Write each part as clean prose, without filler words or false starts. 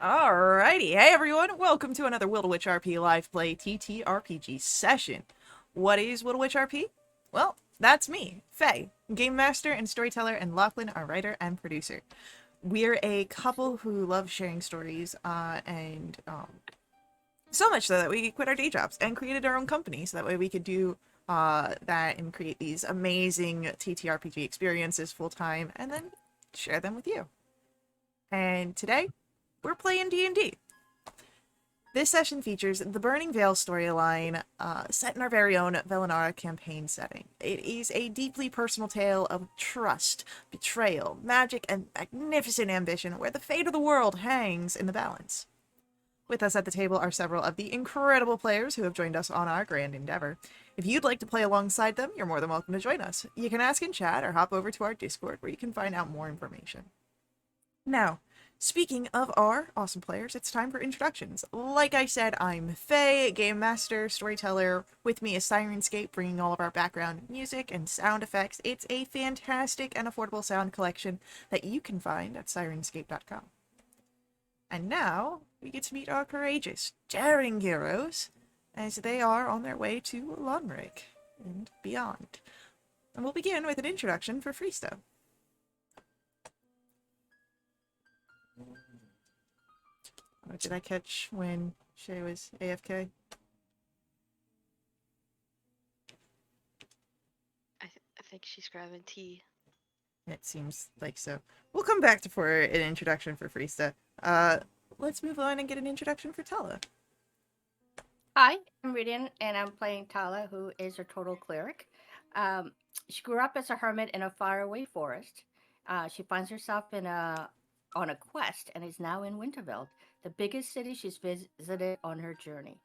Alrighty, hey everyone, welcome to another Wildewitch RP live play TTRPG session. What is Wildewitch RP? Well, that's me, Faye, game master and storyteller, and Lachlan, our writer and producer. We're a couple who love sharing stories, and so much so that we quit our day jobs and created our own company, so that way we could do that and create these amazing TTRPG experiences full time, and then share them with you. And today, we're playing D&D. This session features the Burning Veil storyline, set in our very own Velinara campaign setting. It is a deeply personal tale of trust, betrayal, magic, and magnificent ambition where the fate of the world hangs in the balance. With us at the table are several of the incredible players who have joined us on our grand endeavor. If you'd like to play alongside them, you're more than welcome to join us. You can ask in chat or hop over to our Discord where you can find out more information. Now, speaking of our awesome players, it's time for introductions. Like I said, I'm Faye, game master, storyteller. With me is Sirenscape, bringing all of our background music and sound effects. It's a fantastic and affordable sound collection that you can find at sirenscape.com. And now, we get to meet our courageous, daring heroes as they are on their way to Lonric and beyond. And we'll begin with an introduction for Freesta. What did I catch when Shay was AFK? I think she's grabbing tea. It seems like so. We'll come back to for an introduction for Freesta. Let's move on and get an introduction for Tala. Hi, I'm Ridian, and I'm playing Tala, who is a total cleric. She grew up as a hermit in a faraway forest. She finds herself on a quest and is now in Winterveld, the biggest city she's visited on her journey.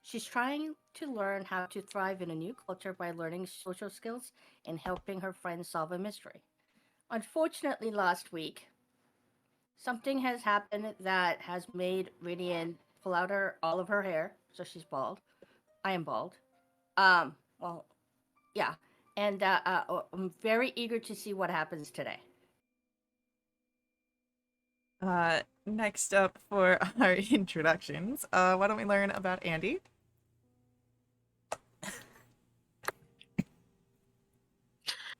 She's trying to learn how to thrive in a new culture by learning social skills and helping her friends solve a mystery. Unfortunately, last week, something has happened that has made Ridian pull out all of her hair, so she's bald. I am bald. Well, yeah. And I'm very eager to see what happens today. Next up for our introductions, why don't we learn about Andy?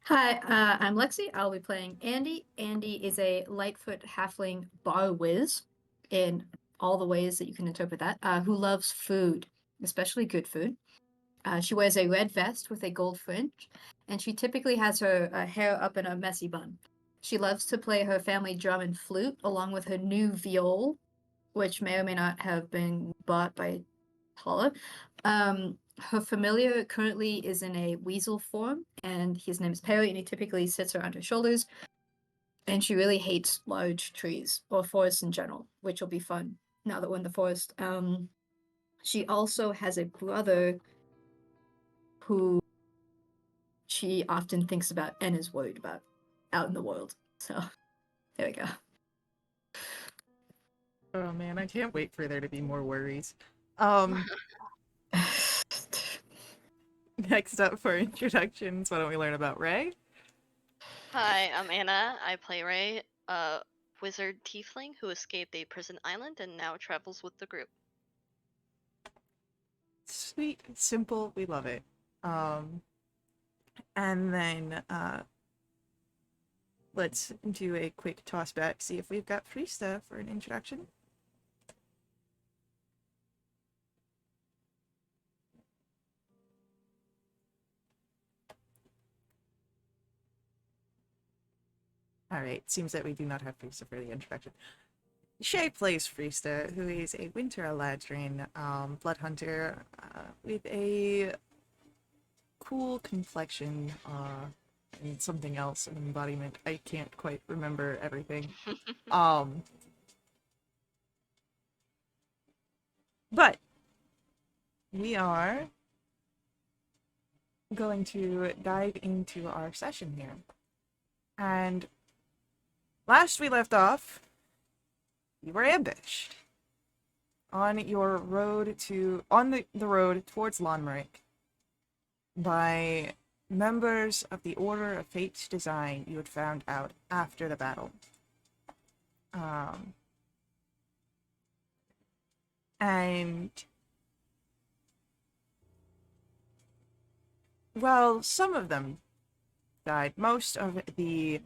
Hi, I'm Lexi. I'll be playing Andy. Andy is a Lightfoot halfling bar whiz in all the ways that you can interpret that, who loves food, especially good food. She wears a red vest with a gold fringe, and she typically has her hair up in a messy bun. She loves to play her family drum and flute along with her new viol, which may or may not have been bought by Paula. Her familiar currently is in a weasel form, and his name is Perry, and he typically sits around her shoulders. And she really hates large trees or forests in general, which will be fun now that we're in the forest. She also has a brother who she often thinks about and is worried about out in the world. So there we go. Oh man, I can't wait for there to be more worries. Next up for introductions, why don't we learn about Ray? Hi, I'm Anna. I play Ray, a wizard tiefling who escaped a prison island and now travels with the group. Sweet, simple, we love it. And then let's do a quick toss back, see if we've got Freesta for an introduction. Alright, seems that we do not have Freesta for the introduction. Shay plays Freesta, who is a Winter Eladrin blood hunter with a cool complexion and something else, an embodiment. I can't quite remember everything. But we are going to dive into our session here. And last we left off, you were ambushed on the road towards Lonric by members of the Order of Fate's Design you had found out after the battle. And, well, some of them died. Most of the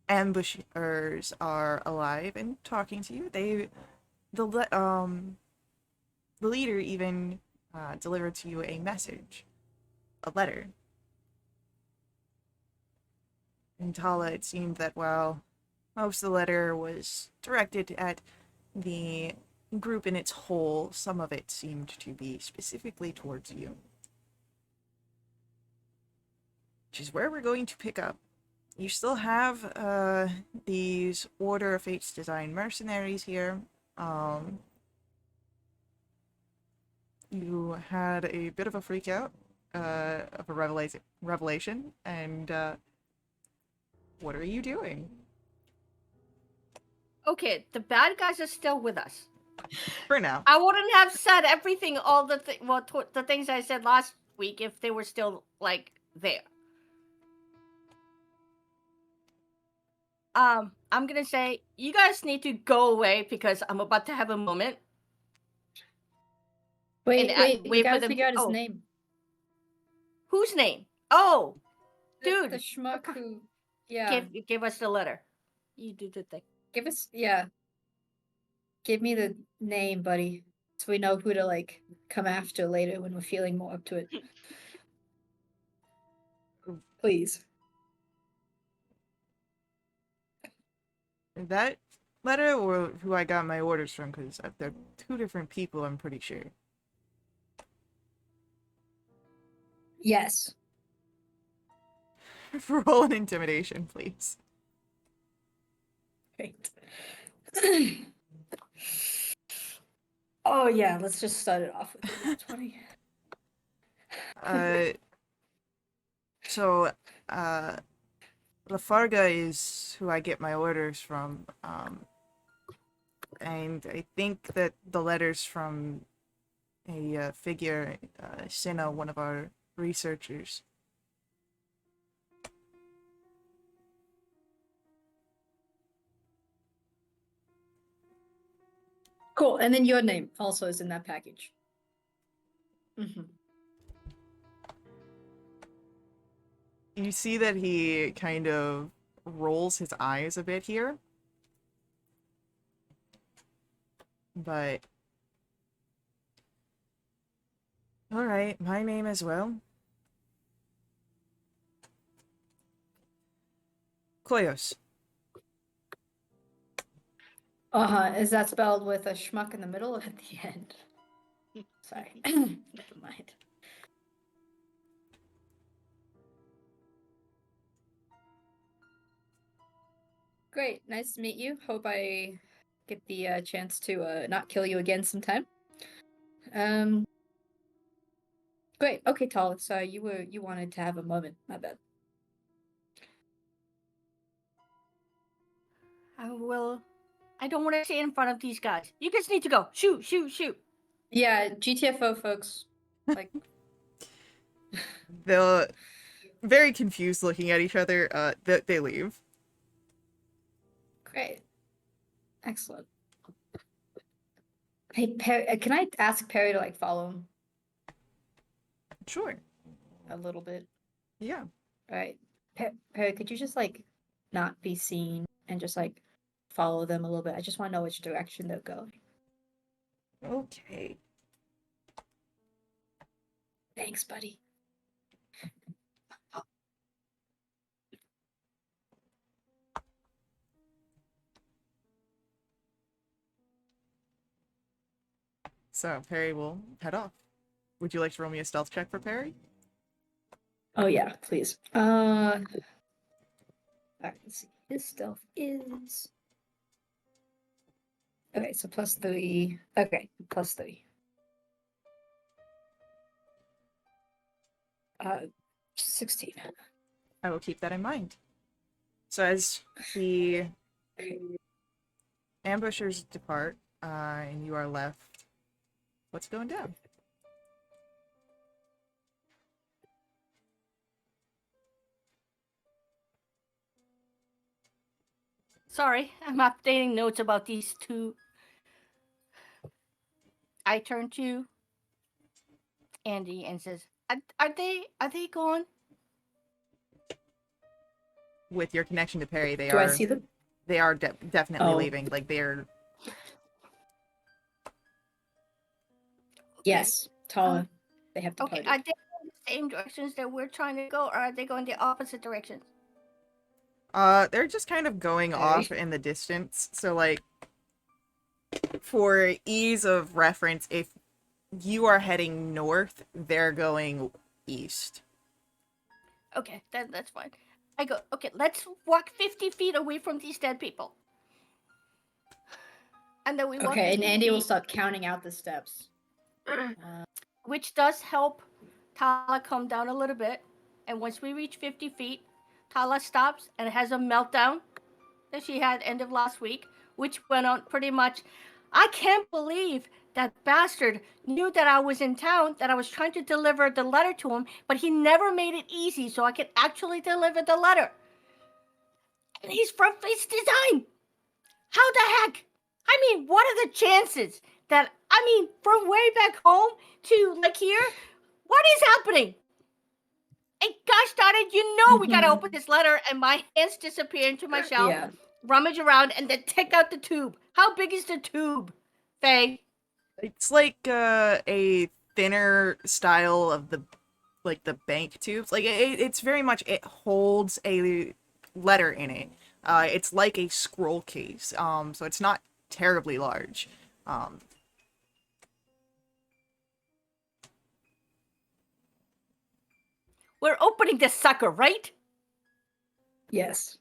ambushers are alive and talking to you. The leader even delivered to you a message, a letter. In Tala, it seemed that while most of the letter was directed at the group in its whole, some of it seemed to be specifically towards you. Which is where we're going to pick up. You still have these Order of Fates design mercenaries here. You had a bit of a freak out of a revelation, and what are you doing? Okay, the bad guys are still with us. For now. I wouldn't have said everything, all the the things I said last week if they were still like there. I'm gonna say you guys need to go away because I'm about to have a moment. Wait, And wait, we wait for gotta them figure to- out his oh. name. Whose name? Oh, dude, The schmuck who, yeah, give us the letter. You do the thing. give us, yeah. Give me the name, buddy, so we know who to, like, come after later when we're feeling more up to it. Please. That letter or who I got my orders from, because they're two different people, I'm pretty sure. Yes. Roll an intimidation, please. Great. Oh yeah, let's just start it off with a 20. So, Lafarga is who I get my orders from, and I think that the letter's from a figure, Sina, one of our researchers. Cool, and then your name also is in that package. Mm-hmm. You see that he kind of rolls his eyes a bit here. But... Alright, my name as well. Koyos. Uh-huh, is that spelled with a schmuck in the middle or at the end? Sorry, never mind. Great, nice to meet you. Hope I get the chance to not kill you again sometime. Great. Okay, Tal. So you wanted to have a moment. My bad. I don't want to say it in front of these guys. You guys need to go. Shoot, shoot, shoot. Yeah, GTFO folks. Like They're very confused looking at each other. They leave. great. Excellent. Hey, Perry, can I ask Perry to like follow him Sure. a little bit? Yeah. All right. Perry, could you just like not be seen and just like follow them a little bit? I just want to know which direction they're going. Okay. Thanks, buddy. So, Perry will head off. Would you like to roll me a stealth check for Perry? Oh yeah, please. Alright, let's see. His stealth is okay, so +3. Okay, +3. 16. I will keep that in mind. So as the ambushers depart, and you are left, what's going down? Sorry, I'm updating notes about these two. I turn to Andy and says, "Are they gone?" With your connection to Perry, Do I see them? they are definitely Oh. leaving. Like they're Yes, Tala. They have Okay, departed. are they going the same directions that we're trying to go, or are they going the opposite directions? they're just kind of going Okay. off in the distance. So like for ease of reference, if you are heading north, they're going east. Okay, that's fine. I go, okay, let's walk 50 feet away from these dead people. And then we walk Okay, and 50 Andy will feet, start counting out the steps. which does help Tala calm down a little bit. And once we reach 50 feet, Tala stops and has a meltdown that she had end of last week, which went on pretty much. I can't believe that bastard knew that I was in town, that I was trying to deliver the letter to him, but he never made it easy so I could actually deliver the letter. And he's front-faced design. How the heck? I mean, what are the chances that, I mean, from way back home to like here, what is happening? And gosh darn it, you know we gotta open this letter, and my hands disappear into my shelf, Yeah. rummage around, and then take out the tube. How big is the tube, Faye? It's like a thinner style of the bank tubes. Like it's very much, it holds a letter in it. It's like a scroll case. So it's not terribly large. We're opening this sucker, right? Yes.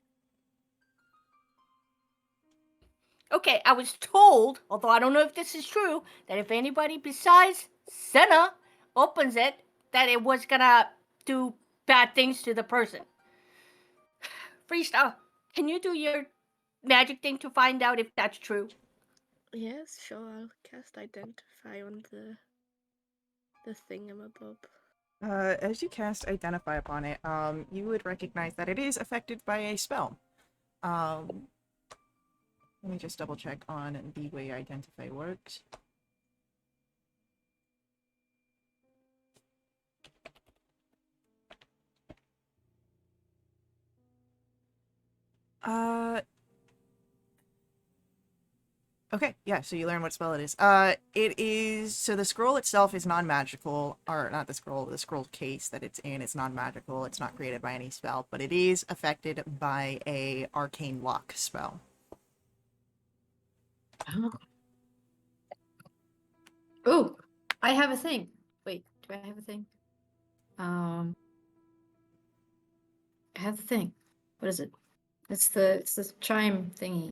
Okay, I was told, although I don't know if this is true, that if anybody besides Senna opens it, that it was gonna do bad things to the person. Freestyle, can you do your magic thing to find out if that's true? Yes, sure. I'll cast Identify on the thingamabob. As you cast Identify upon it, you would recognize that it is affected by a spell. Let me just double check on the way Identify works. Okay, yeah, so you learn what spell it is. It is, so the scroll itself is non-magical, or not the scroll case that it's in is non-magical, it's not created by any spell, but it is affected by a arcane lock spell. Oh, I have a thing. Wait, do I have a thing? I have the thing. What is it? It's the chime thingy.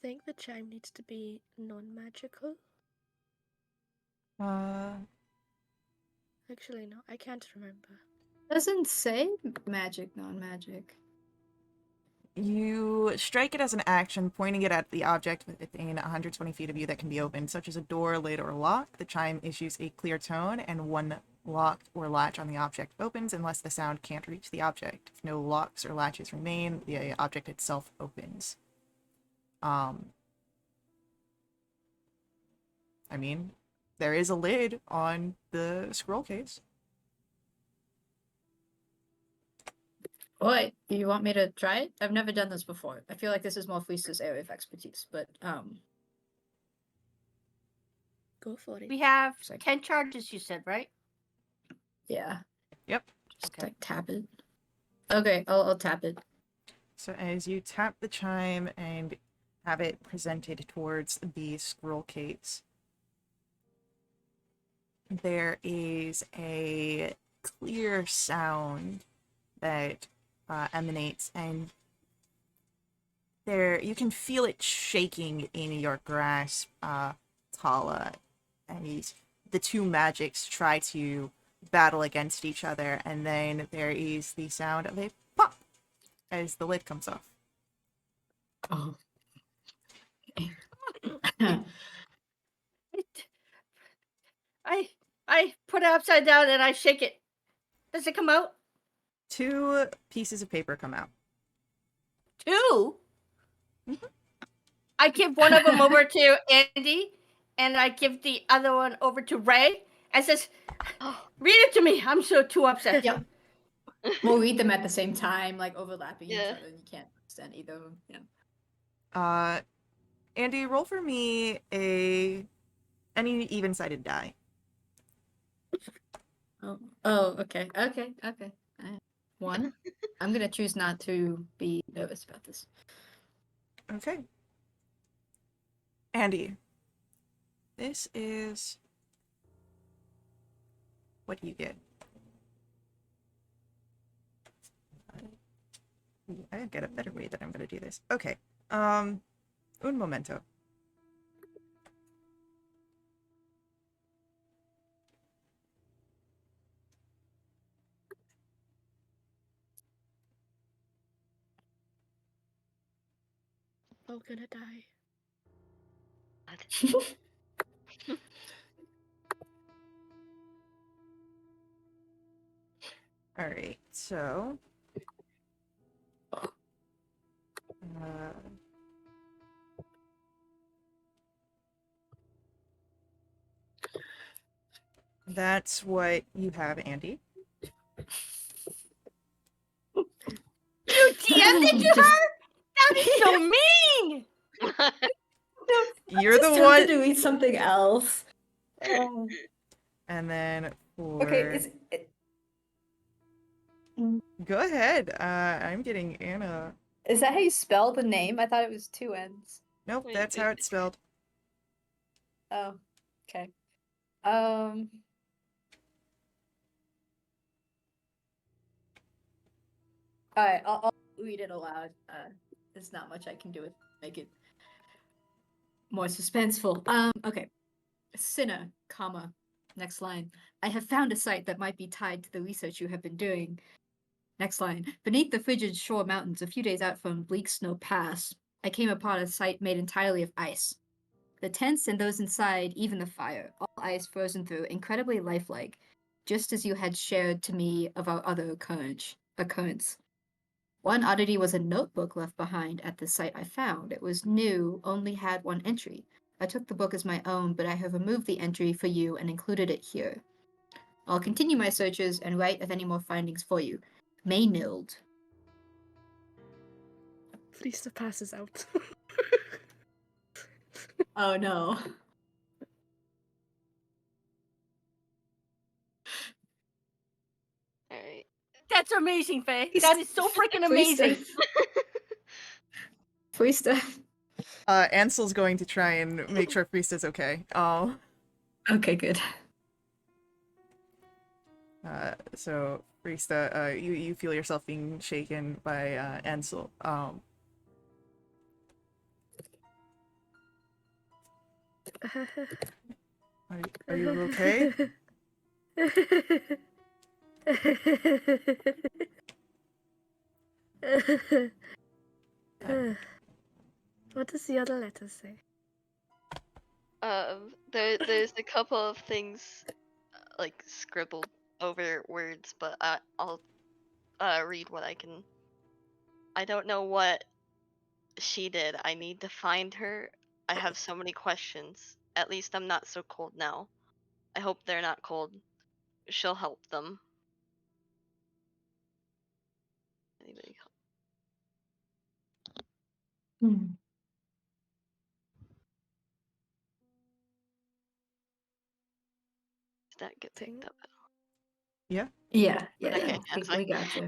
I think the chime needs to be non-magical. Actually, no, I can't remember. Doesn't say magic, non-magic. You strike it as an action, pointing it at the object within 120 feet of you that can be opened, such as a door, lid, or lock. The chime issues a clear tone, and one lock or latch on the object opens unless the sound can't reach the object. If no locks or latches remain, the object itself opens. I mean, there is a lid on the scroll case. What? Do you want me to try it? I've never done this before. I feel like this is more Felisa's area of expertise, but Go for it. We have Second. 10 charges, you said, right? Yeah. Yep. Just like tap it. Okay, I'll tap it. So as you tap the chime and have it presented towards the scroll case, there is a clear sound that emanates, and there you can feel it shaking in your grasp, Tala, and the two magics try to battle against each other, and then there is the sound of a pop as the lid comes off. Oh. I put it upside down and I shake it. Does it come out? 2 pieces of paper come out. 2? I give one of them over to Andy, and I give the other one over to Ray, and says, "Read it to me." I'm so too upset. Yep. We'll read them at the same time, like overlapping each Yeah. other, and you can't understand either of them. Yeah. Andy, roll for me any even-sided die. Oh, okay. One. I'm gonna choose not to be nervous about this. Okay. Andy, this is what you get. I get a better way that I'm gonna do this. Okay. Un momento. All gonna die. All right. So, that's what you have, Andy. You DM'd it to Just- her? That is so mean! You're the Just one. have to read something else. Oh. And then for Okay, go ahead. I'm getting Anna. is that how you spell the name? I thought it was two N's. Nope, Wait, that's wait. how it's spelled. Oh, okay. Alright, I'll read it aloud. There's not much I can do with make it more suspenseful. Okay. Sinner, comma. Next line. I have found a site that might be tied to the research you have been doing. Next line. Beneath the frigid shore mountains, a few days out from Bleak Snow Pass, I came upon a site made entirely of ice. The tents and those inside, even the fire, all ice frozen through, incredibly lifelike, just as you had shared to me of our other occurrence. One oddity was a notebook left behind at the site I found. It was new, only had one entry. I took the book as my own, but I have removed the entry for you and included it here. I'll continue my searches and write of any more findings for you. Maynilde. Friesta passes out. Oh no. Alright. That's amazing, Faye. That is so freaking amazing. Friesta. Ansel's going to try and make sure Priesta's okay. Oh. Okay, good. So Priesta, you feel yourself being shaken by Ansel. Are you okay? What does the other letter say? There's a couple of things like scribbled over words, but I'll read what I can. I don't know what she did. I need to find her. I have so many questions. At least I'm not so cold now. I hope they're not cold. She'll help them. Anybody help? Did that get picked up? Yeah. Yeah, Okay, that's we fine. got you.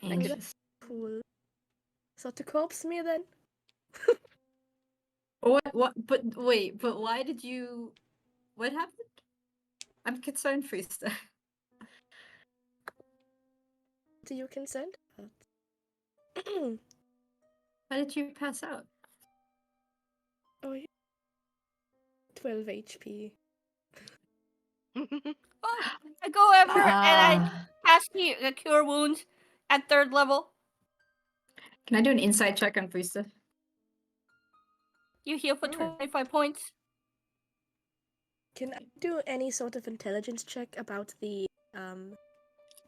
Oh, Anxious. that's cool. So to corpse me then? What? But wait, but why did you? What happened? I'm concerned, Friesta. Do you consent? How did you pass out? Oh, yeah. 12 HP. I go over and I cast the cure wounds at 3rd level. Can I do an insight check on Friesta? You heal for Sure. 25 points. Can I do any sort of intelligence check about the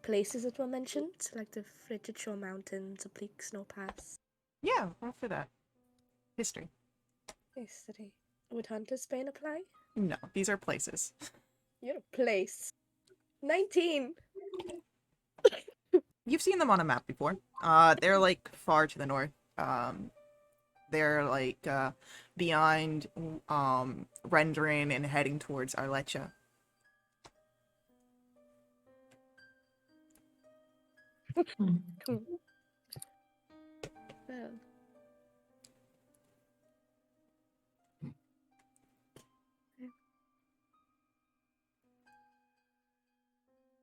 places that were mentioned? Like the Frigid Shore Mountains, Oblique Snow Pass? Yeah, roll for that. History. History. Would Hunter's Bane apply? No, these are places. You're a place. 19. You've seen them on a map before. They're like far to the north. They're like beyond Rendering and heading towards Arlecha. Cool. Well,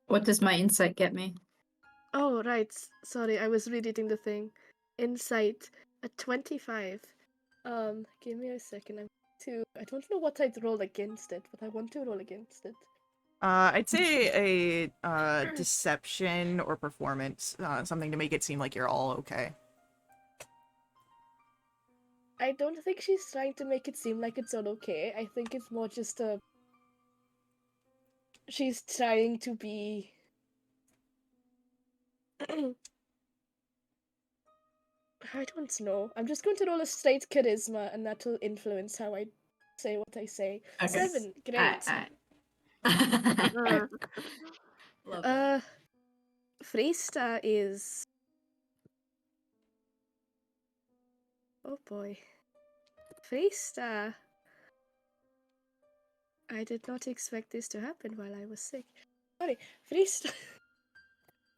What does my insight get me? oh, right. Sorry, I was reading the thing. Insight at 25. Give me a second. I don't know what I'd roll against it, but I want to roll against it. I'd say a deception or performance, something to make it seem like you're all okay. I don't think she's trying to make it seem like it's all okay. I think it's more just a. She's trying to be. I don't know. I'm just going to roll a straight charisma, and that will influence how I say what I say. Okay. 7. Great. Mm. Love that. Freesta is. Oh boy. Freesta. I did not expect this to happen while I was sick. Sorry. Freesta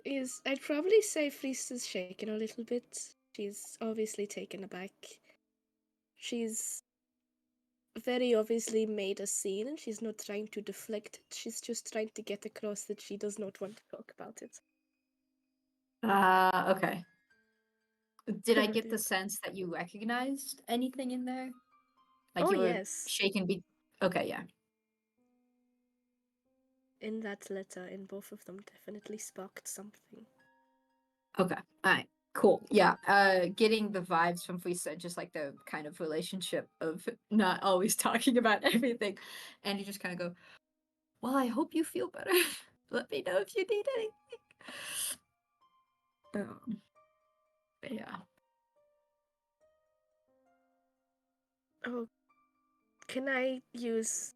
is. I'd probably say Freesta's shaken a little bit. She's obviously taken aback. She's very obviously made a scene and she's not trying to deflect it. She's just trying to get across that she does not want to talk about it. Okay. Did I Oh, get the dear. sense that you recognized anything in there? Like Oh, you were yes. shaken Okay, yeah. In that letter, in both of them, definitely sparked something. Okay. Alright. Cool. Yeah. Getting the vibes from Fleesa, just like the kind of relationship of not always talking about everything. And you just kind of go, well, I hope you feel better. Let me know if you need anything. Yeah. Oh, can I use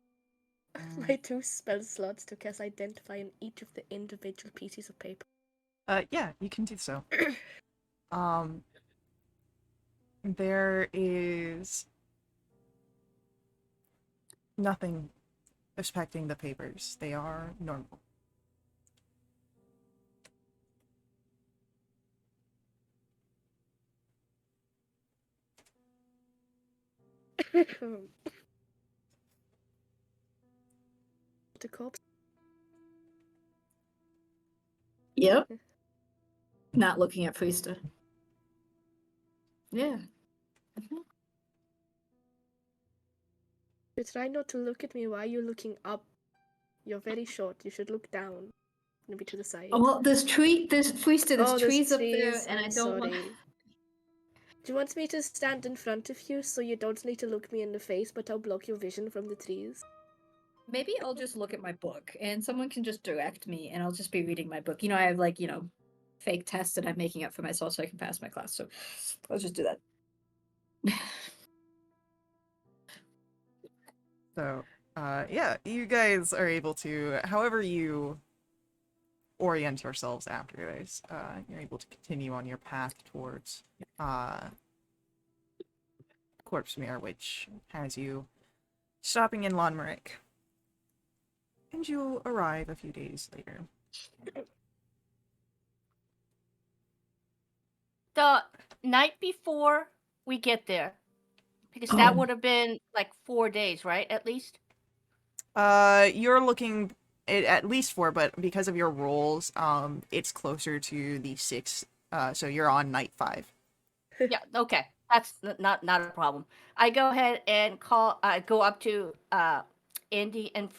my 2 spell slots to cast Identify on each of the individual pieces of paper? Yeah, you can do so. There is nothing affecting the papers. They are normal. The corpse. Yep. Not looking at Fleesta. Yeah. You try not to look at me. Why are you looking up? You're very short. You should look down. Maybe to the side. Oh, well, there's Fleesta, there's Oh, trees there's up there, trees. and I'm I don't want. sorry. Do you want me to stand in front of you so you don't need to look me in the face, but I'll block your vision from the trees? Maybe I'll just look at my book, and someone can just direct me, and I'll just be reading my book. You know, I have like fake tests that I'm making up for myself so I can pass my class. So I'll just do that. So, yeah, you guys are able to, however you orient yourselves after this, you're able to continue on your path towards Corpsemere, which has you stopping in Lonmeric. And you arrive a few days later. The night before we get there, because that Oh. would have been like 4 days, right? At least. You're looking at least 4, but because of your rolls, it's closer to the 6. So you're on night 5. Yeah. Okay. That's not a problem. I go ahead and go up to Andy and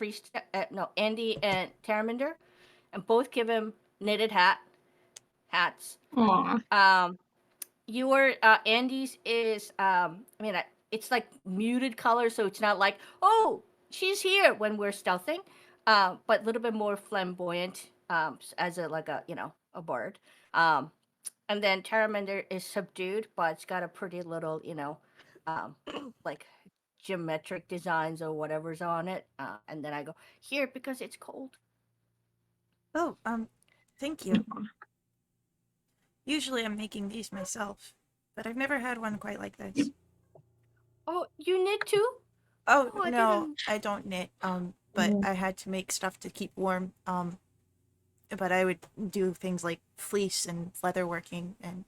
Andy and Terminder, and both give him knitted hats. Aw. Andy's is it's like muted color, so it's not like, oh, she's here when we're stealthing, but a little bit more flamboyant, as a bard. And then Terramander is subdued, but it's got a pretty little, like geometric designs or whatever's on it. And then I go, here, because it's cold. Oh, thank you. Usually I'm making these myself, but I've never had one quite like this. Oh, you knit too? Oh, Oh, I no, didn't. I don't knit, but I had to make stuff to keep warm, but I would do things like fleece and leatherworking and,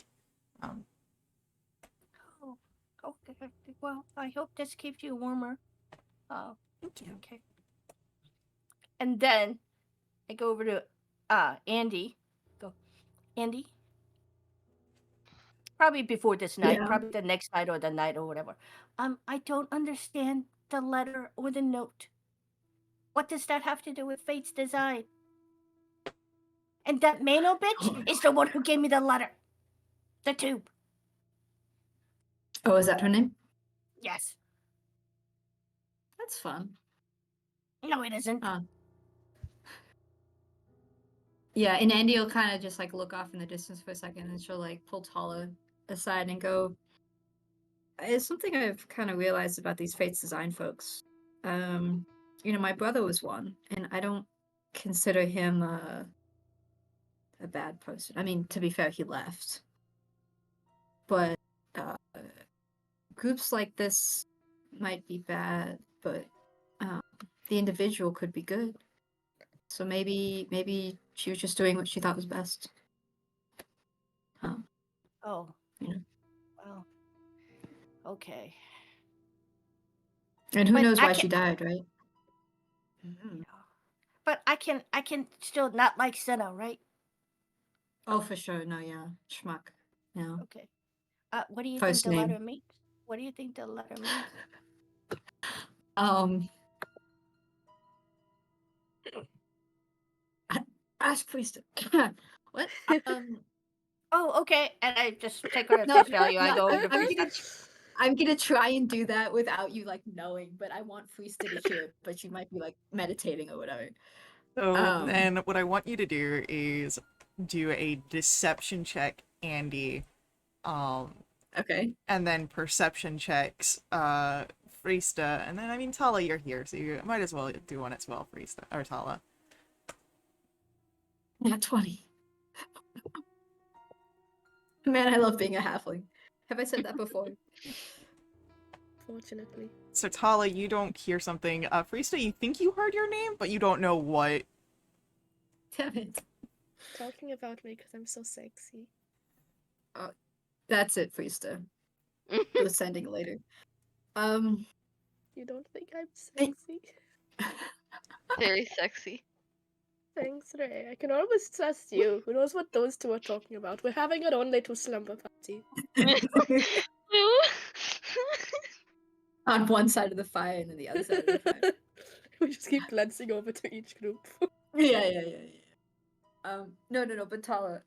Oh, okay. Well, I hope this keeps you warmer. thank you. Okay. And then I go over to Andy. Go, Andy. Probably before this night, Yeah. probably the next night or the night or whatever. I don't understand the letter or the note. What does that have to do with Fate's design? And that Mano bitch is the one who gave me the letter. The tube. Oh, is that her name? Yes. That's fun. No, it isn't. Yeah, and Andy will kind of just like look off in the distance for a second, and she'll like pull Tala aside and go, "It's something I've kind of realized about these Fates design folks. My brother was one, and I don't consider him a bad person. I mean, to be fair, he left, but uh, groups like this might be bad, but the individual could be good. So maybe she was just doing what she thought was best." Oh. Yeah. Well. Okay. And who But knows I why can. she died, right? But I can still not like Senna, right? Oh, for sure. No, yeah. Schmuck. Yeah. Okay. What do you think First the letter name. means? What do you think the letter means? Ask priest. What? Oh, okay. And I just take her at No, face value. I no, go over I'm, to I'm Priest. gonna I'm gonna try and do that without you like knowing, but I want Priesta to hear it, but she might be like meditating or whatever. So then what I want you to do is do a deception check, Andy, Okay. and then perception checks, Frista, and then, I mean, Tala, you're here, so you might as well do one as well, Frista, or Tala. Not 20. Man, I love being a halfling. Have I said that before? Fortunately. So Tala, you don't hear something. Frista, you think you heard your name, but you don't know what. Damn it. Talking about me because I'm so sexy. That's it, Priesta. We'll sending later. You don't think I'm sexy? Very sexy. Thanks, Ray. I can always trust you. Who knows what those two are talking about? We're having our own little slumber party. On one side of the fire and then the other side of the fire. We just keep glancing over to each group. Yeah. No, but Tala,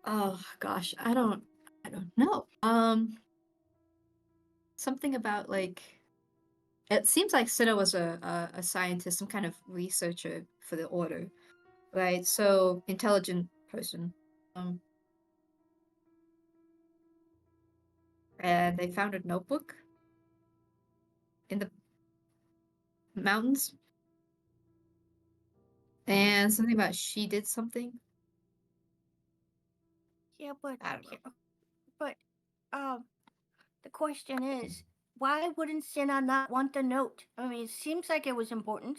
oh gosh, I don't know. Something about like, it seems like Sita was a scientist, some kind of researcher for the order, right? So intelligent person. And they found a notebook in the mountains, and something about she did something. Yeah, but I don't know. but the question is, why wouldn't Senna not want the note? I mean, it seems like it was important.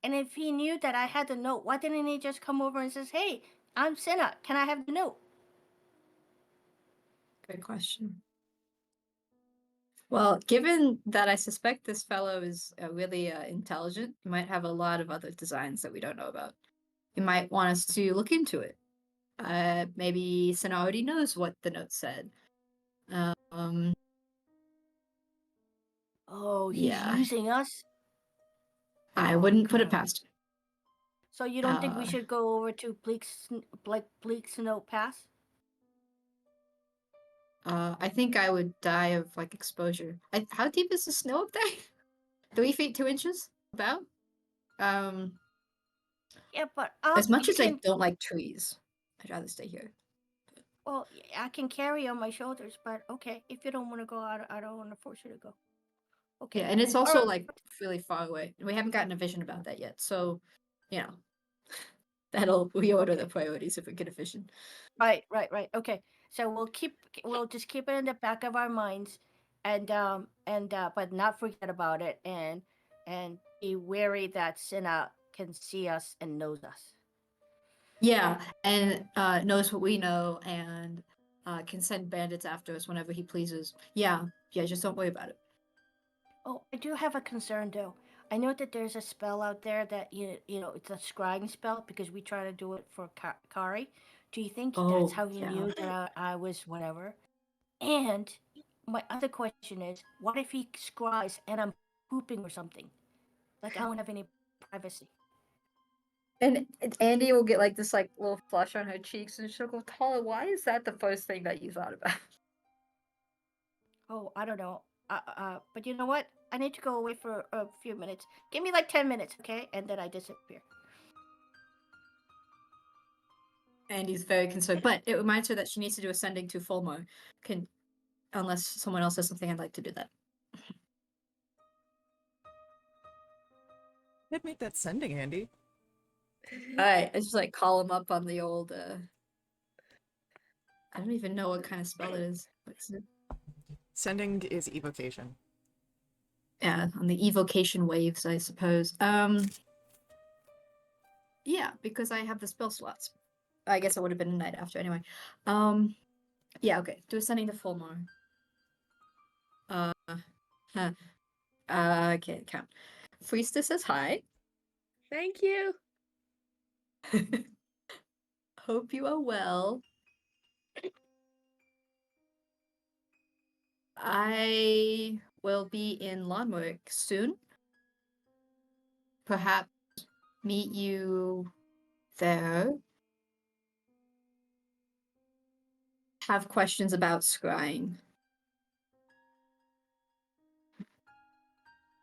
And if he knew that I had the note, why didn't he just come over and says, "Hey, I'm Senna. Can I have the note?" Good question. Well, given that I suspect this fellow is really intelligent, he might have a lot of other designs that we don't know about. You might want us to look into it. Maybe Senna already knows what the note said. Oh, he's Yeah, using us. I Oh, wouldn't put it God. past. So you don't think we should go over to Bleak's Note Pass? I think I would die of like exposure. How deep is the snow up there? 3 feet 2 inches? About. Yeah, but As much you as I can. don't like trees, I'd rather stay here. Well, I can carry on my shoulders, but okay. If you don't want to go, I don't want to force you to go. Okay. Yeah, and it's also Alright. like really far away. We haven't gotten a vision about that yet, so you know that'll reorder the priorities if we get a vision. Right. Okay. So we'll just keep it in the back of our minds, but not forget about it, and be wary that Cinna can see us and knows us. Yeah, and knows what we know and can send bandits after us whenever he pleases. Yeah, just don't worry about it. Oh, I do have a concern though. I know that there's a spell out there that you know it's a scrying spell because we try to do it for Kari. Do you think that's how he yeah. knew that I was whatever? And my other question is, what if he scries and I'm pooping or something? Like I don't have any privacy. And Andy will get like this like little flush on her cheeks, and she'll go, "Tala, why is that the first thing that you thought about?" Oh, I don't know. But you know what? I need to go away for a few minutes. Give me like 10 minutes, okay? And then I disappear. Andy's very concerned, but it reminds her that she needs to do ascending to Fulmar. Unless someone else has something, I'd like to do that. I'd make that sending, Andy. I just like call him up on the old. I don't even know what kind of spell it is. What is it? Sending is evocation. Yeah, on the evocation waves, I suppose. Yeah, because I have the spell slots. I guess it would have been a night after anyway. Yeah, okay. Do ascending to Fulmar. Huh. I can't count. Friesta says hi. Thank you. Hope you are well. I will be in Lawnwork soon. Perhaps meet you there. Have questions about scrying.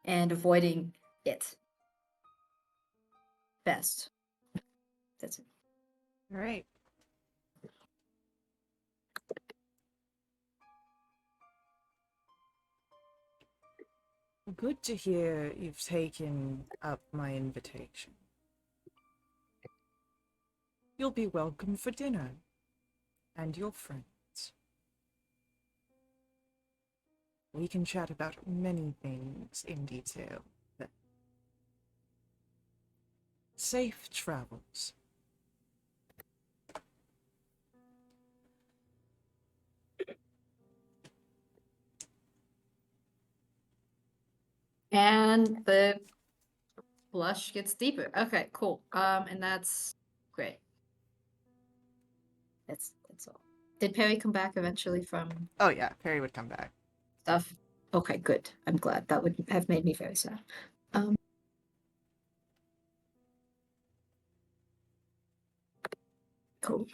And avoiding it. Best. That's it. All right. Good to hear you've taken up my invitation. You'll be welcome for dinner. And your friends. We can chat about many things in detail then. Safe travels. And the blush gets deeper. Okay, cool. And that's great. That's all. Did Perry come back eventually from Oh yeah, Perry would come back. stuff? Okay, good. I'm glad. That would have made me very sad. Cool.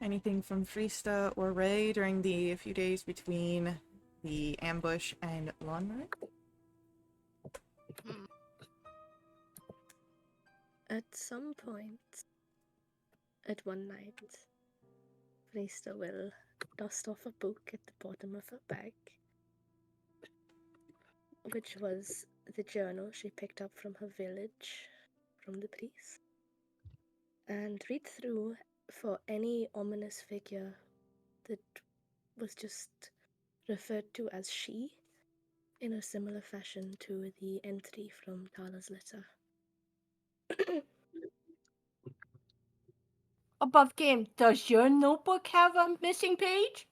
Anything from Friesta or Ray during the few days between the ambush and Lawnmower? Hmm. At some point, at one night, Vrista will dust off a book at the bottom of her bag, which was the journal she picked up from her village, from the priest, and read through for any ominous figure that was just referred to as she, in a similar fashion to the entry from Tala's letter. Above game, does your notebook have a missing page?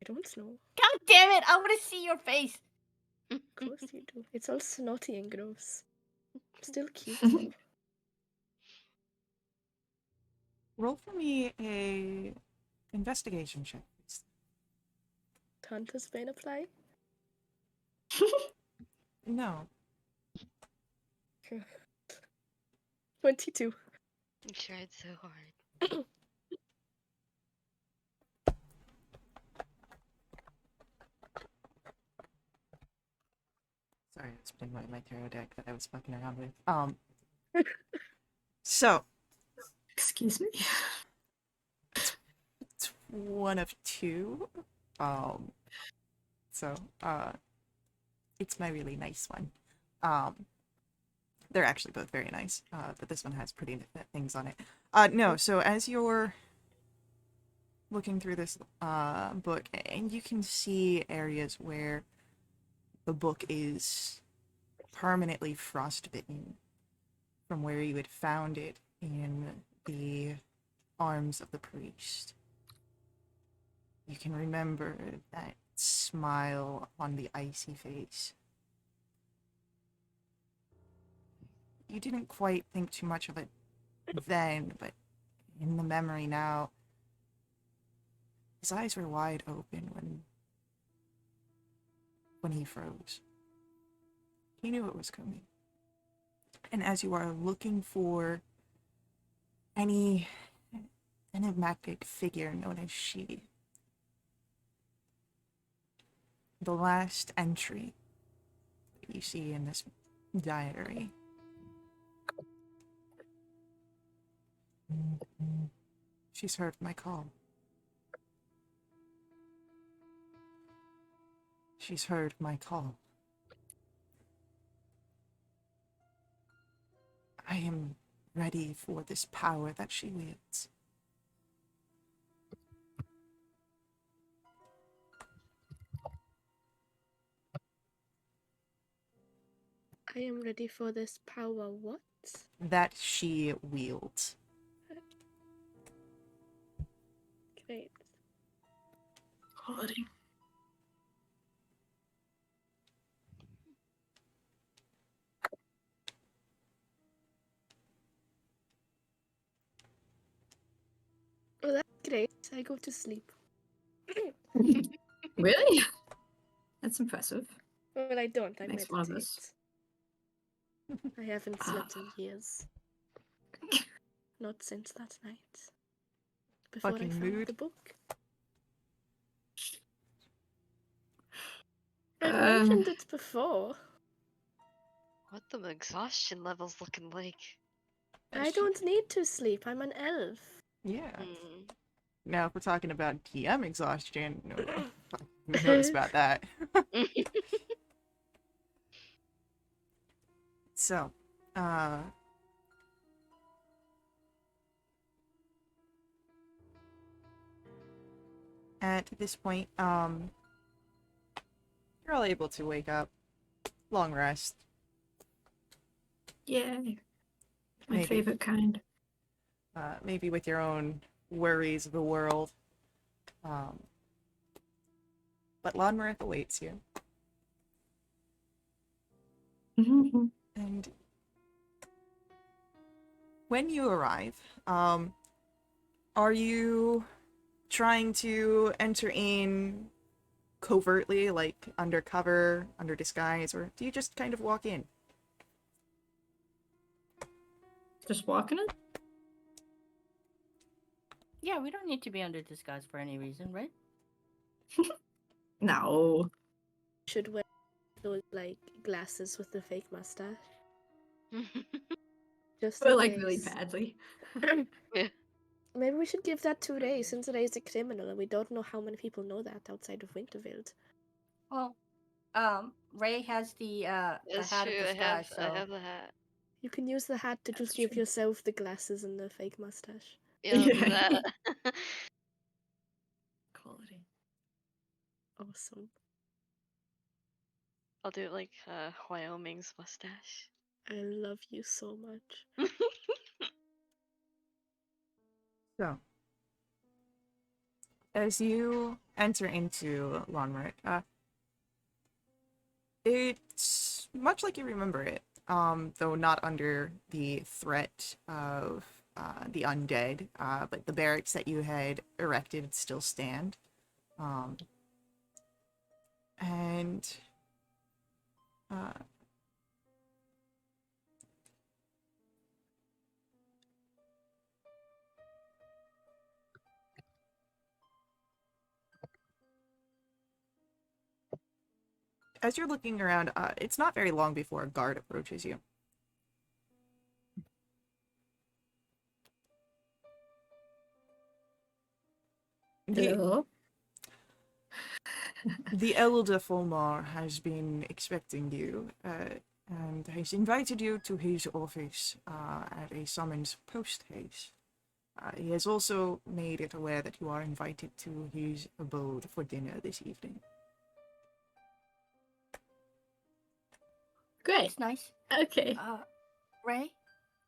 I don't know. God damn it! I want to see your face. Of course you do. It's all snotty and gross. Still cute though. Roll for me a investigation check, please. Hunter's Bane apply? No. 22. You tried so hard. Sorry, I was putting away my tarot deck that I was fucking around with. So Excuse me. it's one of two. Um, so it's my really nice one. They're actually both very nice, but this one has pretty things on it. No, so as you're looking through this book, and you can see areas where the book is permanently frostbitten from where you had found it in the arms of the priest. You can remember that smile on the icy face. You didn't quite think too much of it then, but in the memory now, his eyes were wide open when he froze. He knew it was coming. And as you are looking for any enigmatic figure known as she, the last entry that you see in this diary she's heard my call. She's heard my call. I am ready for this power that she wields. I am ready for this power. What? That she wields. Great. Quality. Oh, that's great. I go to sleep. Really? That's impressive. Well, I don't. I Makes one of meditate. us. I haven't Ah. slept in years. Not since that night. Before I Fucking found mood. the book. I've Um, mentioned it before. What the exhaustion levels looking like? I don't need to sleep. I'm an elf. Yeah. Hmm. Now, if we're talking about DM exhaustion, no, who knows about that? So, at this point, you're all able to wake up. Long rest. Yay. My Maybe. favorite kind. Maybe with your own worries of the world. But Lonmarith awaits you. Mhm. And when you arrive, are you trying to enter in covertly, like undercover, under disguise, or do you just kind of walk in? Just walking it? Yeah, we don't need to be under disguise for any reason, right? No. Should wear those like glasses with the fake mustache. Just But in like really case. badly. Yeah. Maybe we should give that to Ray since Ray is a criminal and we don't know how many people know that outside of Winterveld. Well, Ray has the That's hat true. of disguise, I have so the hat. You can use the hat to That's just give true. yourself the glasses and the fake mustache. Yeah, I'll do Yeah. that. Quality. Awesome. I'll do it like Wyoming's mustache. I love you so much. So, as you enter into Lonmarith, it's much like you remember it, though not under the threat of the undead, but the barracks that you had erected still stand. And as you're looking around, it's not very long before a guard approaches you. The, Hello? the Elder Fulmar has been expecting you, and has invited you to his office at a summons post haste. He has also made it aware that you are invited to his abode for dinner this evening. Great. It's nice. Okay. Ray,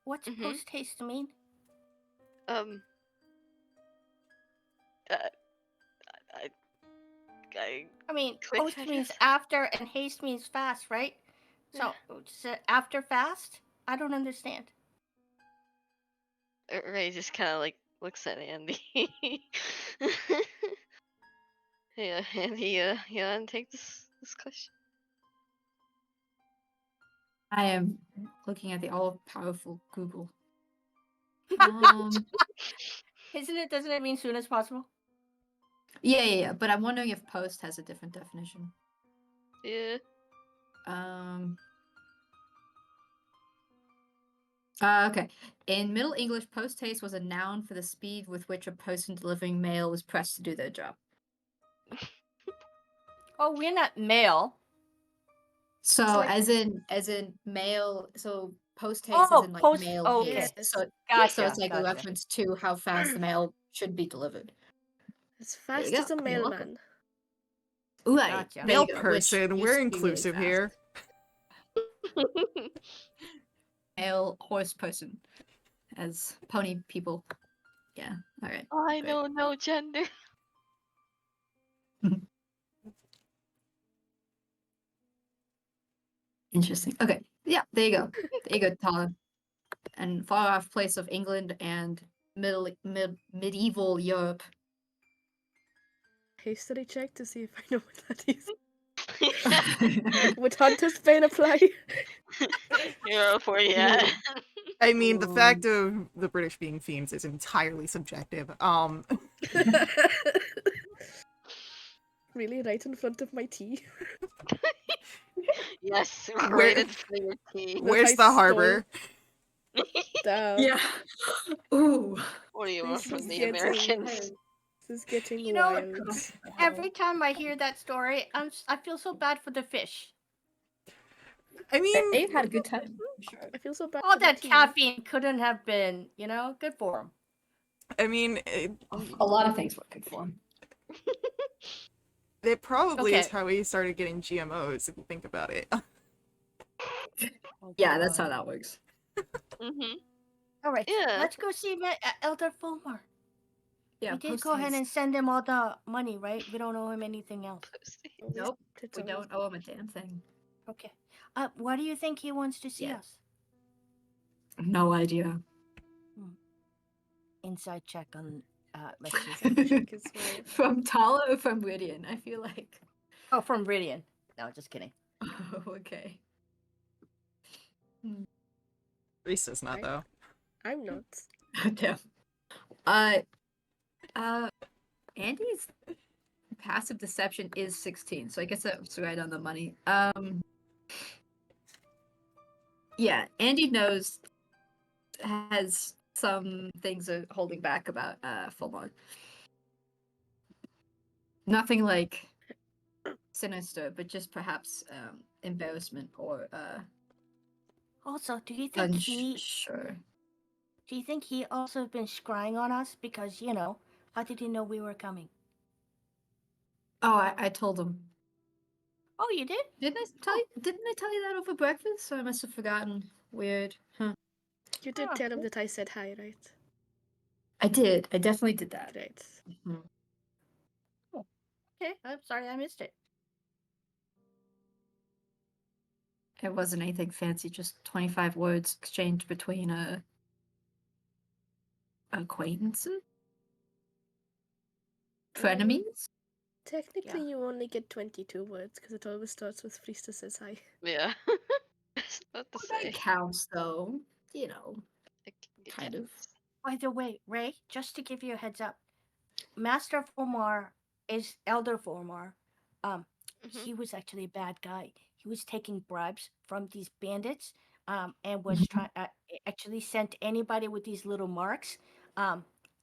what's Mhm. post haste mean? Um. I. I mean, Quick, post I means guess. after and haste means fast, right? So, after fast? I don't understand. Ray just kind of like looks at Andy. Yeah, Andy. You want to take this question? I am looking at the all-powerful Google. Um, Doesn't it mean soon as possible? yeah. But I'm wondering if post has a different definition. Yeah. Okay. In Middle English, post haste was a noun for the speed with which a person delivering mail was pressed to do their job. Oh, we're not male. So like- as in mail, so post haste is in like post- mail okay. haste. Yes. So Gotcha. it's like a reference to how fast the mail should be delivered. As you fast go. as a You're welcome. mailman. Right. Gotcha. there Male you go, which person, used we're to be really inclusive fast. here. Male horse person as pony people. Yeah. All right. I great. know no gender. Interesting. Okay. Yeah, there you go. There you go, Tala. And far off place of England and medieval Europe. History check to see if I know what that is. Would Hunter's Bane apply? Hero for yeah. I mean, the fact of the British being fiends is entirely subjective. Really, right in front of my tea. Yes, Where- right in front of your tea. Where's I the harbor? Damn. Yeah. Ooh. What do you want This from is the getting- Americans? This is getting You know, wild. Every time I hear that story, I feel so bad for the fish. I mean, They've had a good time. I'm sure. I feel so bad. All for the that tea. caffeine couldn't have been, good for them. I mean, A lot of things were good for him. it probably is Okay. how we started getting GMOs, if you think about it. Yeah, that's how that works. Mm-hmm. All right, Yeah. let's go see Elder Fulmar. Yeah, We did post go ahead haste. and send him all the money, right? We don't owe him anything else. Well, we Nope, did we all- don't owe him a damn thing. Okay. Why do you think he wants to see Yeah. us? No idea. Inside check on let's see. check as well. From Tala or from Ridian? I feel like. Oh, from Ridian. No, just kidding. Oh, okay. Risa's not, Right. though. I'm not. Damn. Andy's passive deception is 16, so I guess that's right on the money. Yeah, Andy knows has some things are holding back about Fulmar. Nothing like sinister, but just perhaps embarrassment or Also, do you think unsure. do you think he also been scrying on us? Because, how did he know we were coming? Oh, I told him. Oh, you did? Didn't I tell you that over breakfast? So I must have forgotten. Weird. Huh. You did Ah, tell him that I said hi, right? I did. I definitely did that. Right. Mhm. Okay, I'm sorry I missed it. It wasn't anything fancy, just 25 words exchanged between acquaintances? Frenemies? Technically, you only get 22 words because it always starts with Friesta says hi. Yeah. Not to That say. counts, though. You know, It kind of. counts. By the way, Ray, just to give you a heads up, Master Fulmar is Elder Fulmar. Mhm. he was actually a bad guy. He was taking bribes from these bandits, and was trying actually sent anybody with these little marks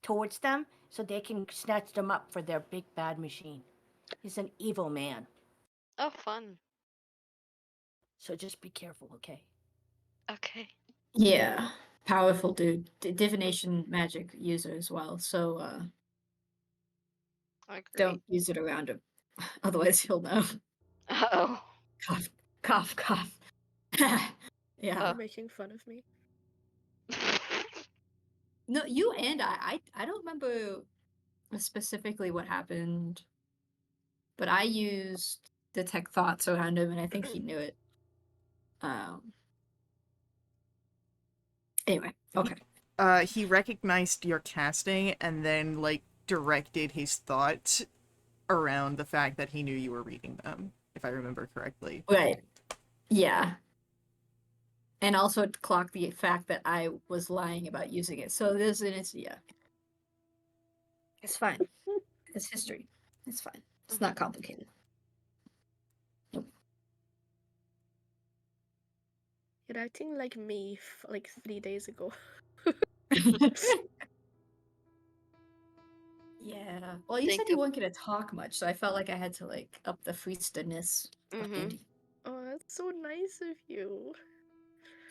towards them so they can snatch them up for their big bad machine. He's an evil man. Oh, fun. So just be careful, okay? Okay. Yeah, powerful dude. Divination magic user as well. So Oh, great. don't use it around him, otherwise he'll know. Oh. Cough, cough, cough. Yeah. Oh. You're making fun of me. No, you and I don't remember specifically what happened, but I used detect thoughts around him, and I think he knew it. Anyway, okay. He recognized your casting and then, like, directed his thoughts around the fact that he knew you were reading them, if I remember correctly. Right. Yeah. And also clock the fact that I was lying about using it. So yeah. It's fine. It's history. It's fine. It's not complicated. You're acting like me like 3 days ago. Yeah. Well, you Think said you of- weren't gonna talk much, so I felt like I had to like up the freestiness of Mhm. Andy. Oh, that's so nice of you.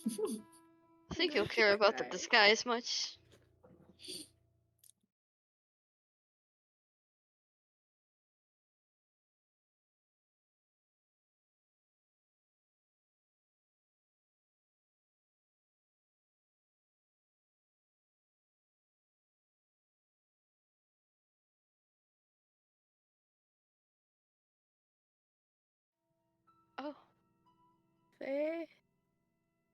Think I'm you'll going to care about the cry. disguise much? Oh. Faye,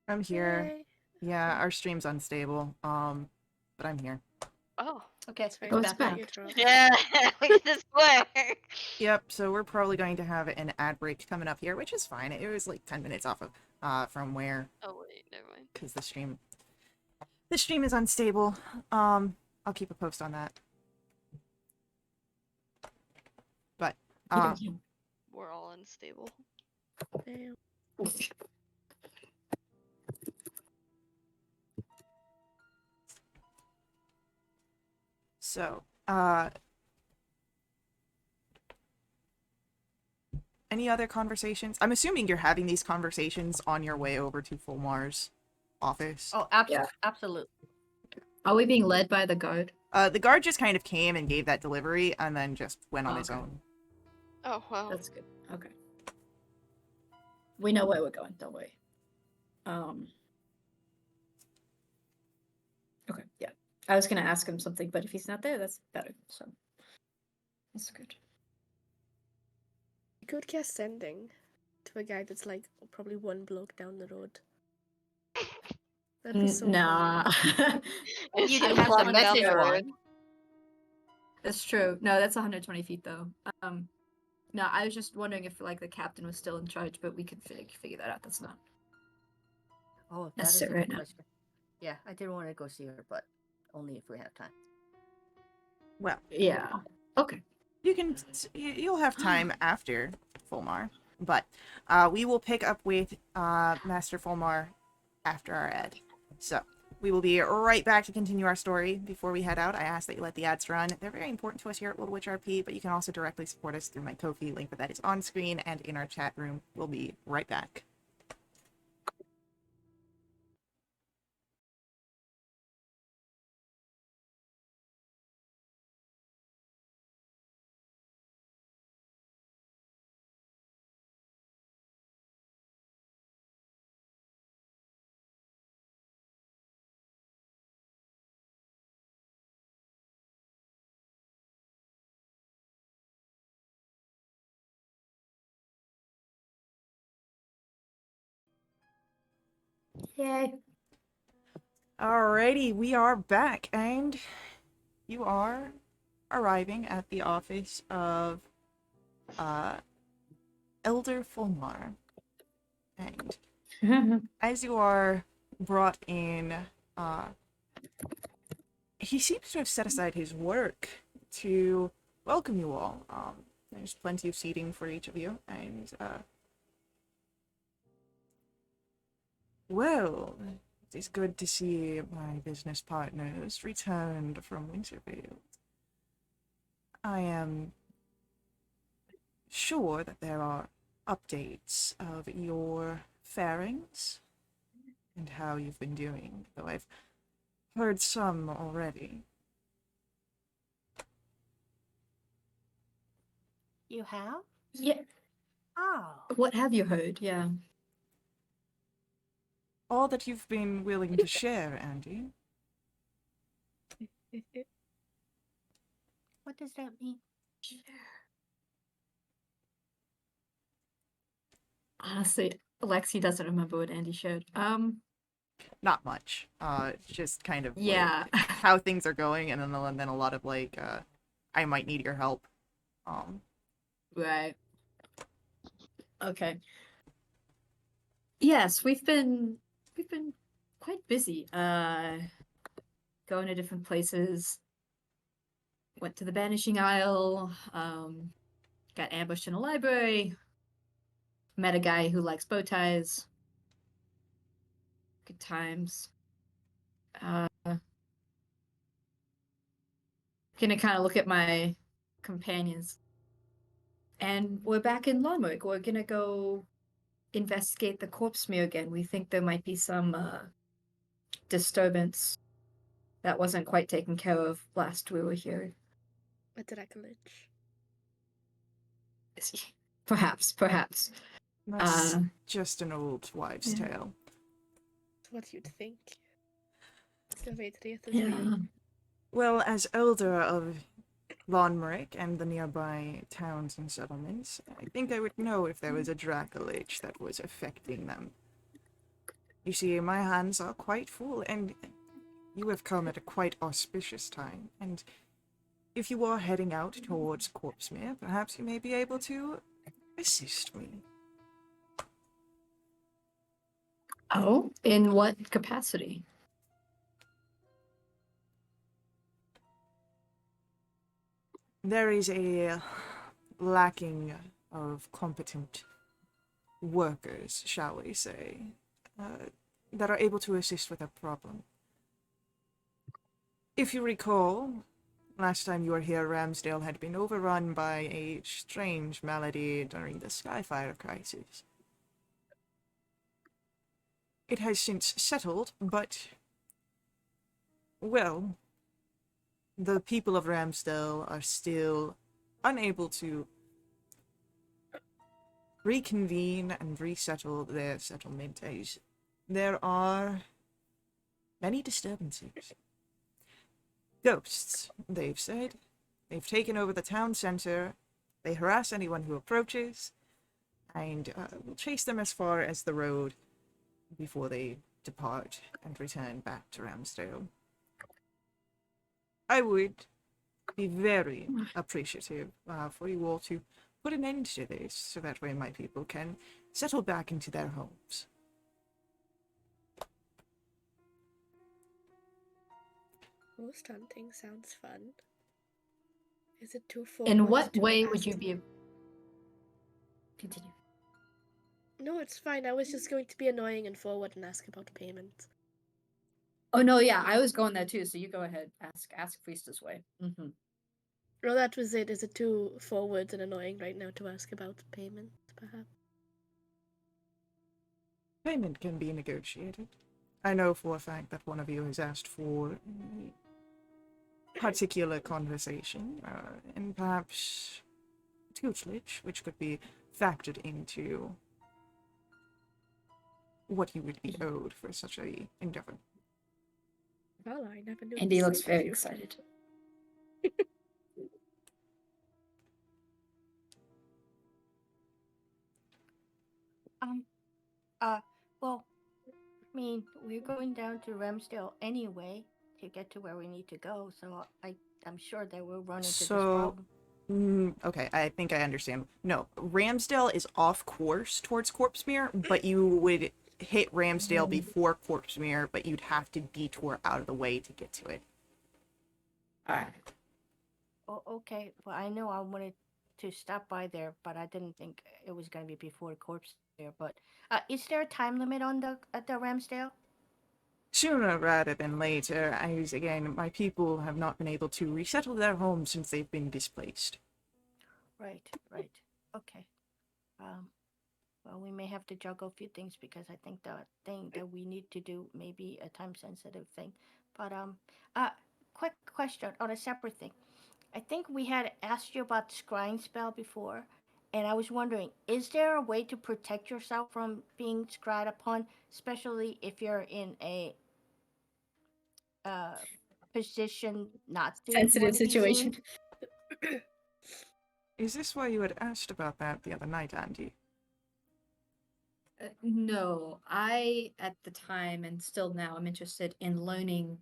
I'm here. Faye. Yeah, our stream's unstable. But I'm here. Oh. Okay, It's very it's Oh, it's back nice now. that you dropped. Yeah. Look at this square. Yep, so we're probably going to have an ad break coming up here, which is fine. It was like 10 minutes off of from where, Oh wait, never mind. because the stream is unstable. I'll keep a post on that. But We're all unstable. Damn. so any other conversations? I'm assuming you're having these conversations on your way over to Fulmar's office. Oh, Yeah. absolutely. Are we being led by the guard? The guard just kind of came and gave that delivery and then just went on Oh, his okay. own. Oh wow. That's good. Okay. We know where we're going, don't worry. Okay, yeah. I was gonna ask him something, but if he's not there, that's better. So that's good. You could cast sending to a guy that's like probably one block down the road. That'd be so Nah. It's You'd just have the walking down message the one. road. That's true. No, that's 120 feet though. No, I was just wondering if like the captain was still in charge, but we could figure that out. That's not. Oh, that That's is it a right good now. question. Yeah, I did want to go see her, but only if we have time. Well, Yeah. Okay. you'll have time after Fulmar, but we will pick up with Master Fulmar after our ad. So we will be right back to continue our story. Before we head out, I ask that you let the ads run. They're very important to us here at Wildewitch RP, but you can also directly support us through my Ko-fi link, but that is on screen and in our chat room. We'll be right back. Yay. Alrighty, we are back, and you are arriving at the office of Elder Fulmar. And as you are brought in, he seems to have set aside his work to welcome you all. There's plenty of seating for each of you, and, well, it is good to see my business partners returned from Winterfield. I am sure that there are updates of your fairings and how you've been doing, though I've heard some already. You have? Yeah. Oh. What have you heard? Yeah. All that you've been willing to share, Andy. What does that mean? Honestly, Alexi doesn't remember what Andy showed. Not much. Just kind of Yeah. like how things are going, and then a lot of like, I might need your help. Right. Okay. Yes, we've been quite busy. Going to different places. Went to the Banishing Isle. Got ambushed in a library. Met a guy who likes bow ties. Good times. Gonna kind of look at my companions. And we're back in Lomwick. We're gonna go investigate the corpse smear again. We think there might be some disturbance that wasn't quite taken care of last we were here. A Dracolich. Perhaps. That's just an old wives' tale. That's what you'd think. Ska vet det Yeah. Well, as elder of Lonmeric and the nearby towns and settlements, I think I would know if there was a Dracolich that was affecting them. You see, my hands are quite full, and you have come at a quite auspicious time, and if you are heading out towards Corpsmere, perhaps you may be able to assist me. Oh, in what capacity? There is a lacking of competent workers, shall we say, that are able to assist with a problem. If you recall, last time you were here, Ramsdale had been overrun by a strange malady during the Skyfire crisis. It has since settled, but, well, the people of Ramsdale are still unable to reconvene and resettle their settlement as there are many disturbances. Ghosts, they've said. They've taken over the town center. They harass anyone who approaches, and will chase them as far as the road before they depart and return back to Ramsdale. I would be very appreciative for you all to put an end to this, so that way my people can settle back into their homes. Ghost hunting sounds fun. Is it too forward? In what to way ask would you to- be? Continue. No, it's fine. I was just going to be annoying and forward and ask about payment. Oh no, yeah, I was going there too. So you go ahead. Ask Priestess way. Mm-hmm. No, that was it. Is it too forward and annoying right now to ask about payment, perhaps? Payment can be negotiated. I know for a fact that one of you has asked for a particular conversation, and perhaps tutelage, which could be factored into what you would be owed for such a endeavor. Well, I never knew. Andy this. looks very excited. Well, I mean, we're going down to Ramsdale anyway to get to where we need to go, so I'm sure that we'll run into this So, problem. okay, I think I understand. No, Ramsdale is off course towards Corpsmere, but you would hit Ramsdale before Corpsmere, but you'd have to detour out of the way to get to it. All right. Oh, okay, well, I know I wanted to stop by there, but I didn't think it was gonna be before corpse there. But is there a time limit on the at the Ramsdale? Sooner rather than later, as again, my people have not been able to resettle their homes since they've been displaced. Right, right. Okay. Well, we may have to juggle a few things because I think the thing that we need to do may be a time sensitive thing. But quick question on a separate thing. I think we had asked you about the scrying spell before, and I was wondering, is there a way to protect yourself from being scryed upon, especially if you're in a uh, position not to Sensitive want to be situation. seen? Is this why you had asked about that the other night, Andy? No, I at the time and still now I'm interested in learning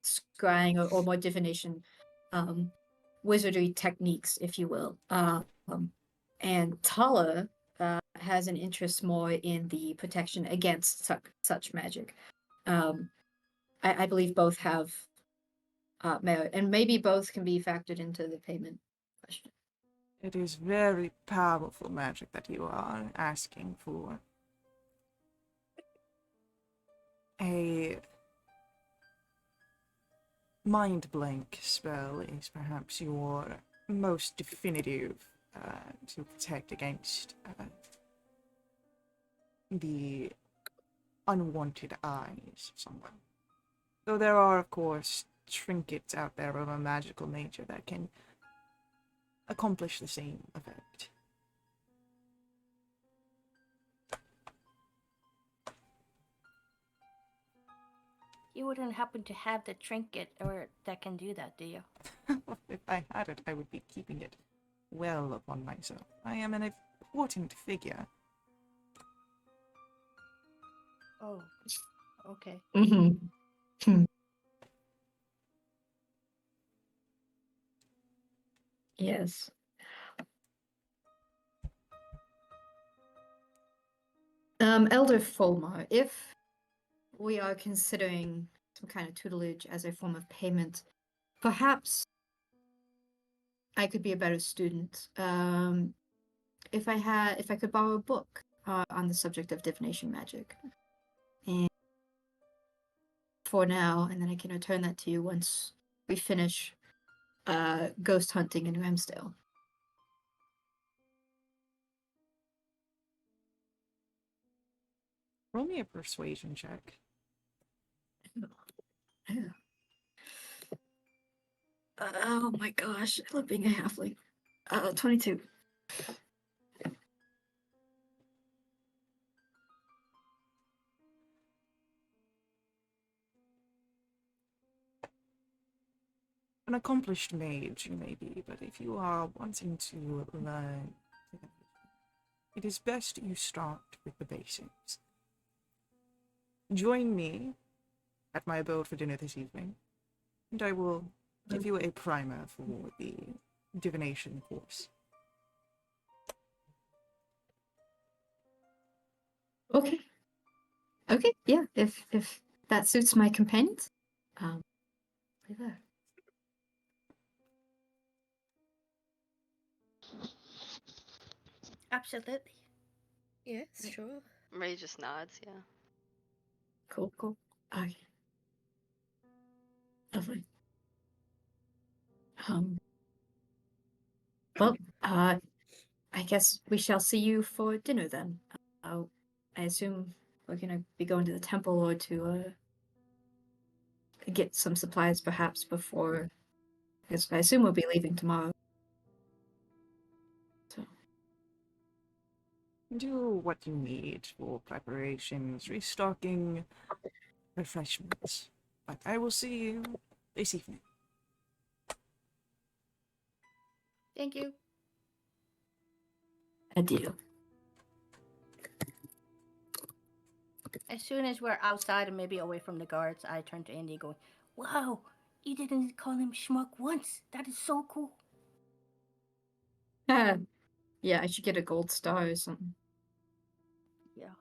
scrying or more divination, wizardry techniques, if you will. And Tala has an interest more in the protection against such magic. I believe both have merit, and maybe both can be factored into the payment question. It is very powerful magic that you are asking for. A mind blank spell is perhaps your most definitive to protect against the unwanted eyes of someone. Though there are, of course, trinkets out there of a magical nature that can accomplish the same effect. You wouldn't happen to have the trinket or that can do that, do you? If I had it, I would be keeping it well upon myself. I am an important figure. Oh, okay. Mm-hmm. Yes. Elder Fulmar, if we are considering some kind of tutelage as a form of payment, perhaps I could be a better student. If I could borrow a book on the subject of divination magic, and for now, and then I can return that to you once we finish ghost hunting in Ramsdale. Roll me a persuasion check. Oh my gosh, I love being a halfling. 22. An accomplished mage you may be, but if you are wanting to learn, it is best you start with the basics. Join me at my abode for dinner this evening, and I will give you a primer for the divination course. Okay. Okay, yeah, if that suits my companions. Be there. Absolutely. Yes, sure. Ray just nods, yeah. Cool, cool. Okay. Lovely. Well, I guess we shall see you for dinner then. I assume we're gonna be going to the temple or to get some supplies perhaps before, because I assume we'll be leaving tomorrow. So, Do what you need for preparations, restocking, refreshments. But I will see you this evening. Thank you. adieu. As soon as we're outside and maybe away from the guards, I turn to Andy going, "Wow, you didn't call him schmuck once. That is so cool." Yeah, I should get a gold star or something. Yeah.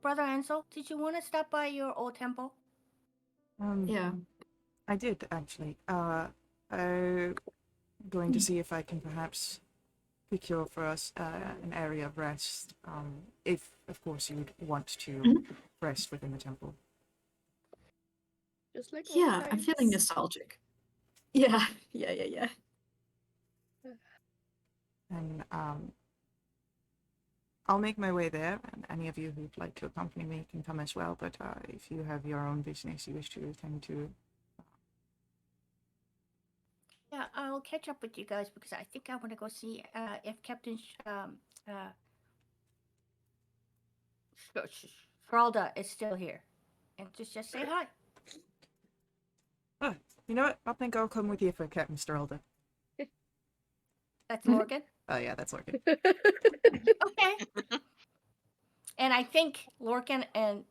Brother Ansel, did you want to stop by your old temple? Yeah. I did actually. going to see if I can perhaps procure for us an area of rest. If, of course, you'd want to Mhm. rest within the temple. Just like old Yeah, I'm feeling times. nostalgic. Yeah, yeah. And I'll make my way there, and any of you who'd like to accompany me can come as well. But if you have your own business you wish to attend to, Yeah, I'll catch up with you guys because I think I want to go see if Captain Shralda is still here, and just say hi. oh, you know what? I think I'll come with you for Captain Sterlda. That's Mhm. Lorcan. Oh yeah, that's Lorcan. Okay. And I think Lorcan and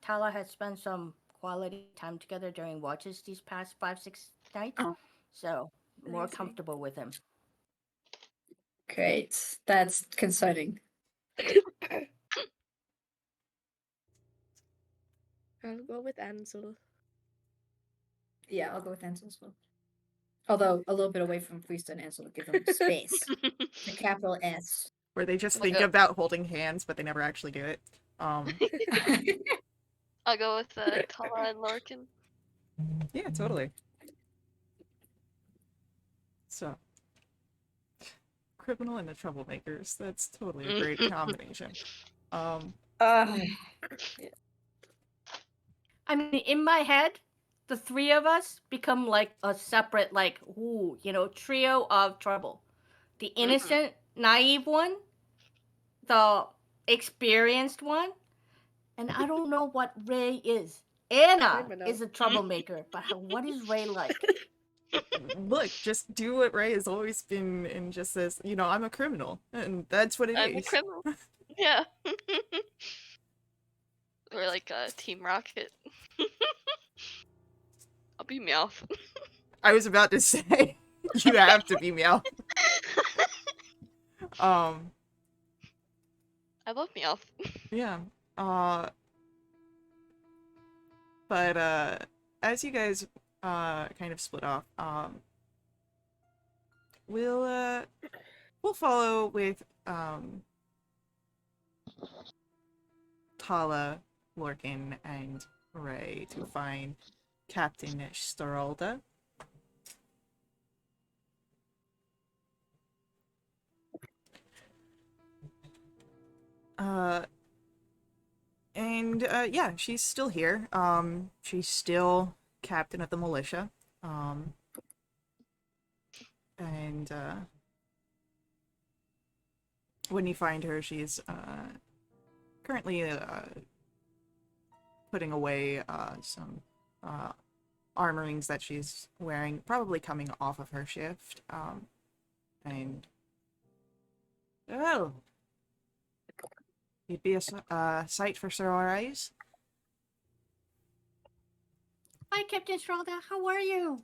Tala had spent some quality time together during watches these past 5-6 nights, Oh. so more Amazing. comfortable with him. Great. That's concerning. I'll go with Ansel. Yeah, I'll go with Ansel as well. Although a little bit away from Priest and Ansel to give them space. The capital S. Where they just I'll think go- about holding hands, but they never actually do it. I'll go with Tala and Lorcan. Yeah, totally. So, criminal and the troublemakers. That's totally a great combination. I mean, in my head, the three of us become like a separate, like, trio of trouble. The innocent, naive one, the experienced one, and I don't know what Ray is. Anna I'm a no. is a troublemaker, but what is Ray like? Look, just do what Ray has always been and just says, I'm a criminal. And that's what it is. I'm a criminal. Yeah. Or like Team Rocket. I'll be Meowth. I was about to say, you have to be Meow. I love Meowth. Yeah. But as you guys kind of split off, we'll follow with Tala, Lorcan, and Ray to find Captain Staralda. And yeah, she's still here. She's still captain of the militia. And when you find her, she's currently putting away some armorings that she's wearing, probably coming off of her shift. And oh, you'd be a sight for sore eyes. Hi, Captain Shralda. How are you?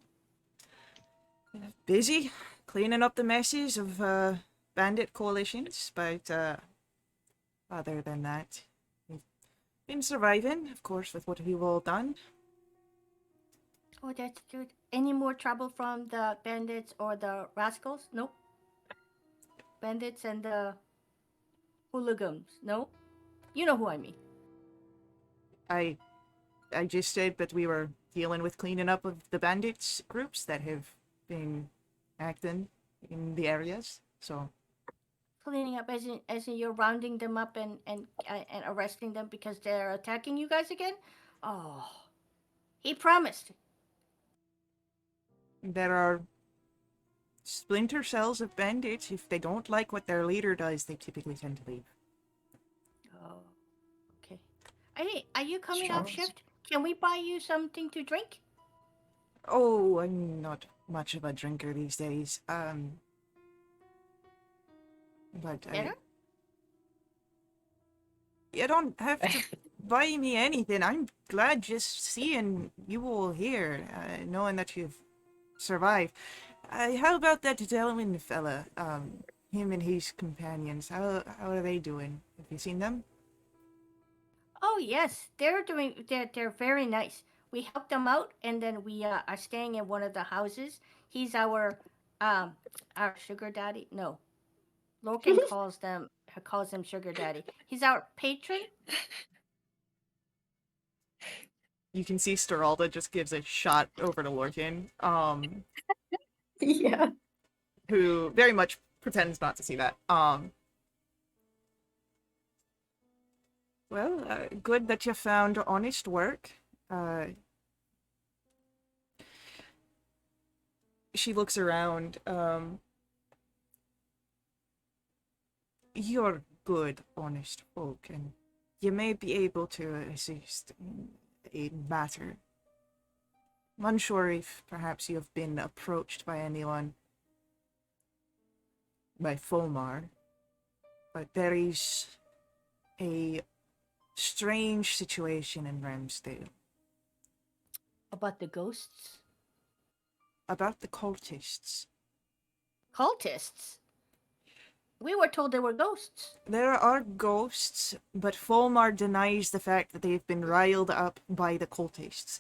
Busy cleaning up the messes of bandit coalitions, but other than that, we've been surviving, of course, with what we've all done. Oh, that's good. Any more trouble from the bandits or the rascals? Nope. Bandits and the hooligans? Nope. You know who I mean. I just said that we were dealing with cleaning up of the bandits groups that have been acting in the areas. So Cleaning up as in you're rounding them up and arresting them because they're attacking you guys again? Oh. He promised. there are splinter cells of bandits. If they don't like what their leader does, they typically tend to leave. Oh. Okay. Hey, are you coming off Sure. shift? Can we buy you something to drink? Oh, I'm not much of a drinker these days. But Better? you don't have to buy me anything. I'm glad just seeing you all here, knowing that you've survived. How about that Delwyn fella? Him and his companions. How are they doing? Have you seen them? Oh yes, they're very nice. We helped them out, and then we are staying in one of the houses. He's our Our sugar daddy. No, Logan calls him sugar daddy. He's our patron. You can see Steralda just gives a shot over to Lorcan, Yeah. who very much pretends not to see that. Well, good that you found honest work. She looks around. You're good, honest folk, and you may be able to assist in a matter. I'm unsure if perhaps you have been approached by anyone, by Fulmar, but there is a strange situation in Ramsdale. About the ghosts? About the cultists. Cultists? We were told they were ghosts. There are ghosts, but Fulmar denies the fact that they've been riled up by the cultists.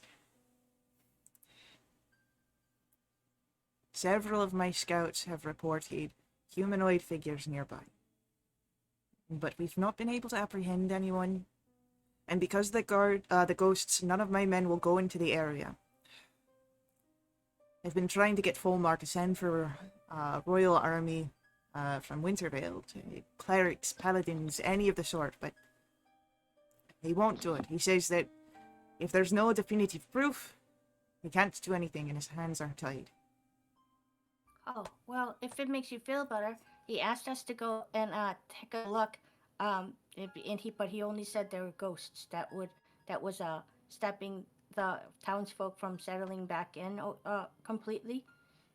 Several of my scouts have reported humanoid figures nearby, but we've not been able to apprehend anyone. And because the ghosts, none of my men will go into the area. I've been trying to get Fulmar to send for royal army from Wintervale, to clerics, paladins, any of the sort, but he won't do it. He says that if there's no definitive proof, he can't do anything and his hands are tied. Oh, well, if it makes you feel better, he asked us to go and take a look. But he only said there were ghosts that was stopping the townsfolk from settling back in completely.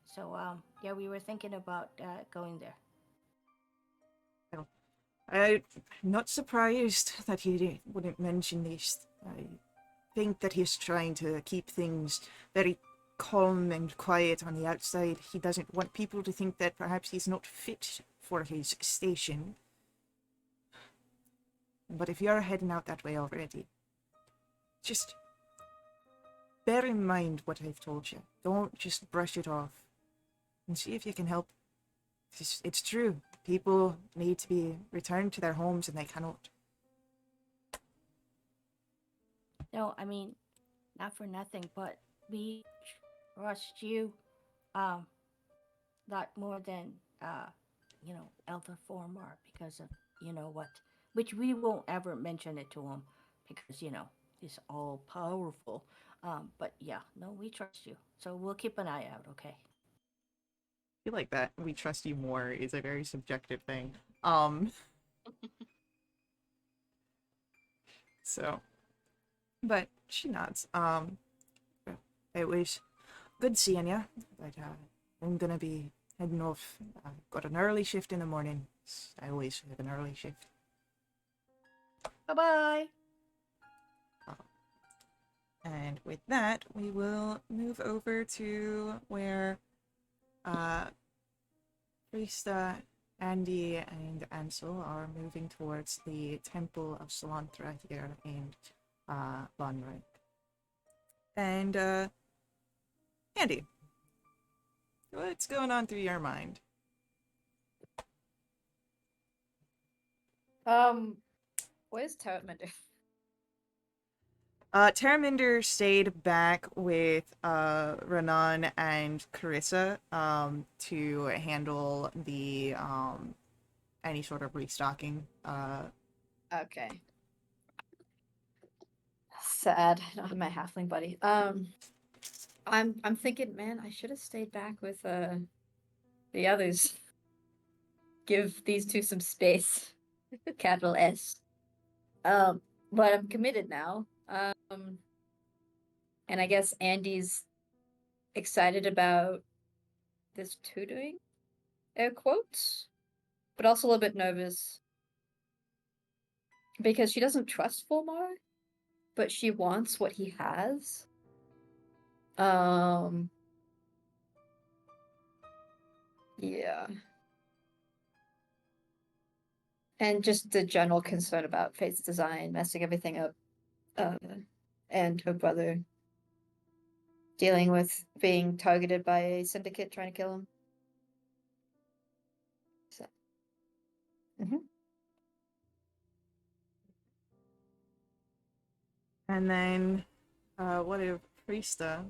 So yeah, we were thinking about going there. I'm not surprised that he wouldn't mention this. I think that he's trying to keep things very calm and quiet on the outside. He doesn't want people to think that perhaps he's not fit for his station. But if you're heading out that way already, just bear in mind what I've told you. Don't just brush it off. And see if you can help. It's true. People need to be returned to their homes and they cannot. No, I mean, not for nothing, but we trust you lot more than Elder Formar because of what, which we won't ever mention it to him because he's all powerful. But yeah, no, we trust you, so we'll keep an eye out. Okay. I feel like that we trust you more is a very subjective thing. So, but she nods. It was good seeing you, but I'm gonna be heading off. Got an early shift in the morning. I always have an early shift. Bye bye. And with that, we will move over to where Krista, Andy, and Ansel are moving towards the Temple of Salantra here in Bonright. And Andy, what's going on through your mind? Where's Terraminder? Terraminder stayed back with Renan and Carissa to handle the any sort of restocking. Okay. Sad. I don't have my halfling buddy. I'm thinking, man, I should have stayed back with the others. Give these two some space. Capital S. But I'm committed now. And I guess Andy's excited about this tutoring, air quotes, but also a little bit nervous because she doesn't trust Fulmar, but she wants what he has. Yeah. And just the general concern about Fate's design, messing everything up, and her brother dealing with being targeted by a syndicate trying to kill him. Mhm. And then, what if Priesta?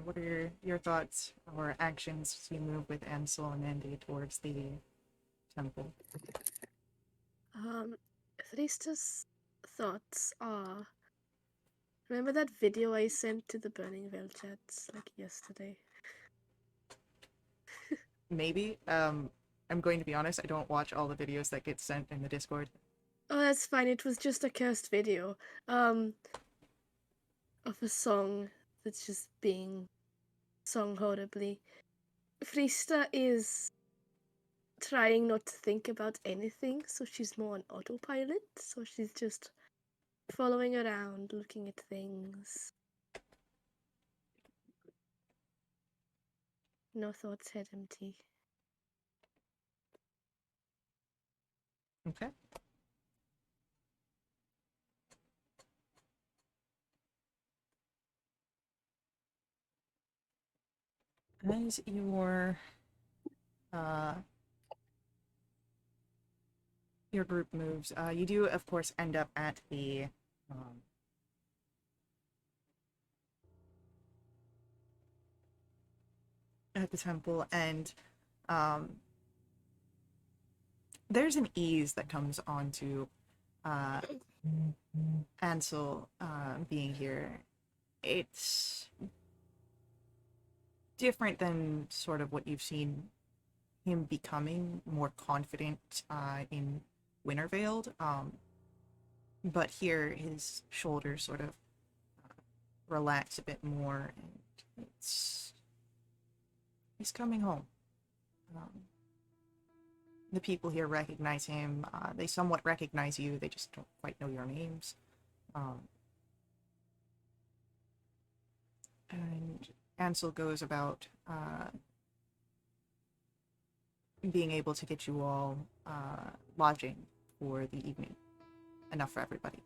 What are your thoughts or actions as you move with Ansel and Andy towards the temple? Thrista's thoughts are. Remember that video I sent to the Burning Veil chats like yesterday? Maybe. I'm going to be honest, I don't watch all the videos that get sent in the Discord. Oh, that's fine. It was just a cursed video. Of a song that's just being sung horribly. Frista is trying not to think about anything, so she's more on autopilot. So she's just following around, looking at things. No thoughts, head empty. Okay. As uh, your group moves, you do, of course, end up um, at the temple, and um, there's an ease that comes onto uh, Ansel being here. It's different than sort of what you've seen him becoming more confident in Winterveiled. But here his shoulders sort of relax a bit more, and he's coming home. Um, the people here recognize him. They somewhat recognize you. They just don't quite know your names. And Ansel goes about being able to get you all lodging for the evening. Enough for everybody.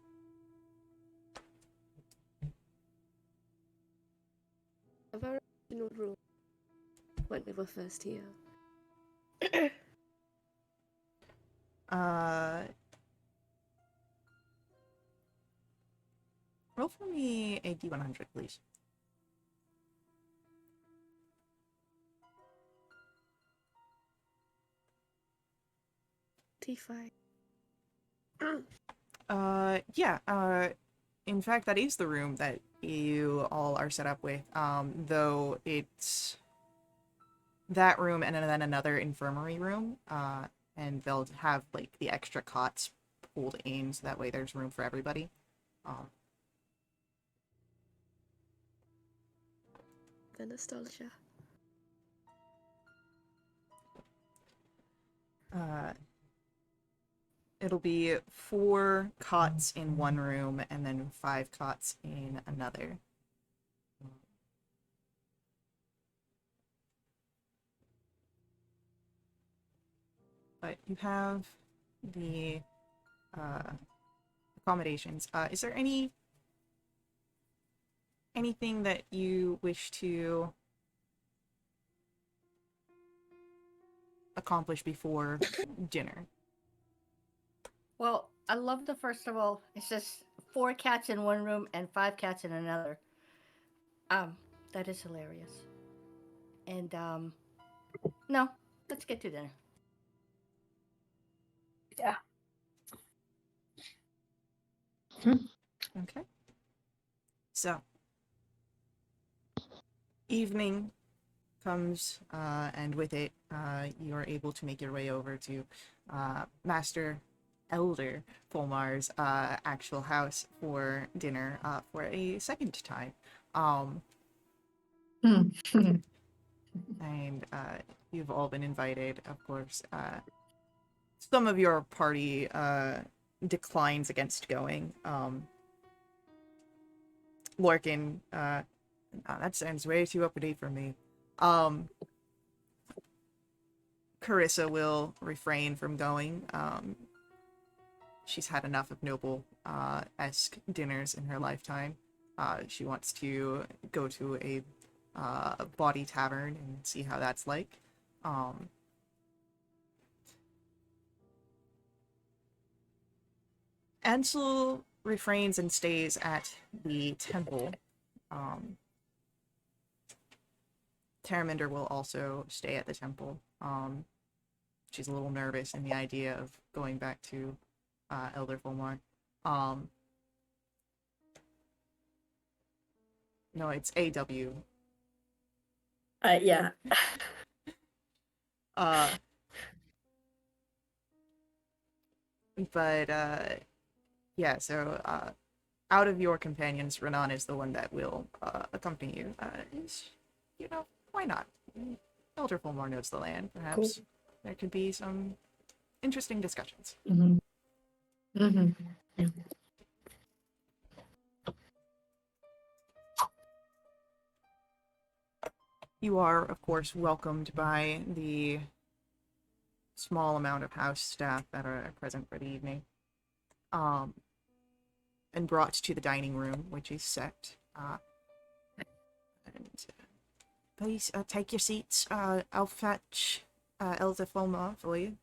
Of our original room when we were first here. Roll for me a D100, please. T5. Yeah, in fact, that is the room that you all are set up with, though it's that room and then another infirmary room, and they'll have, like, the extra cots pulled in, so that way there's room for everybody. The nostalgia. It'll be 4 cots in one room and then 5 cots in another. But you have the accommodations. Is there anything that you wish to accomplish before dinner? Well, I love the first of all. It says 4 cats in one room and 5 cats in another. That is hilarious. And no, let's get to dinner. Yeah. Okay. So, evening comes, and with it, you are able to make your way over to Master Elder Fulmar's actual house for dinner for a second time. And you've all been invited, of course. Some of your party declines against going. Lorcan, that sounds way too up to date for me. Carissa will refrain from going. She's had enough of noble-esque dinners in her lifetime. She wants to go to a body tavern and see how that's like. Ansel refrains and stays at the temple. Terraminder will also stay at the temple. She's a little nervous in the idea of going back to Elder Fulmar. No, it's AW. Yeah. But yeah, so out of your companions, Renan is the one that will accompany you. Why not? Elder Fulmar knows the land. Perhaps Cool. there could be some interesting discussions. Mm-hmm. Mm-hmm. Yeah. You are, of course, welcomed by the small amount of house staff that are present for the evening, and brought to the dining room, which is set. And please take your seats. I'll fetch Elder Fulmar for you.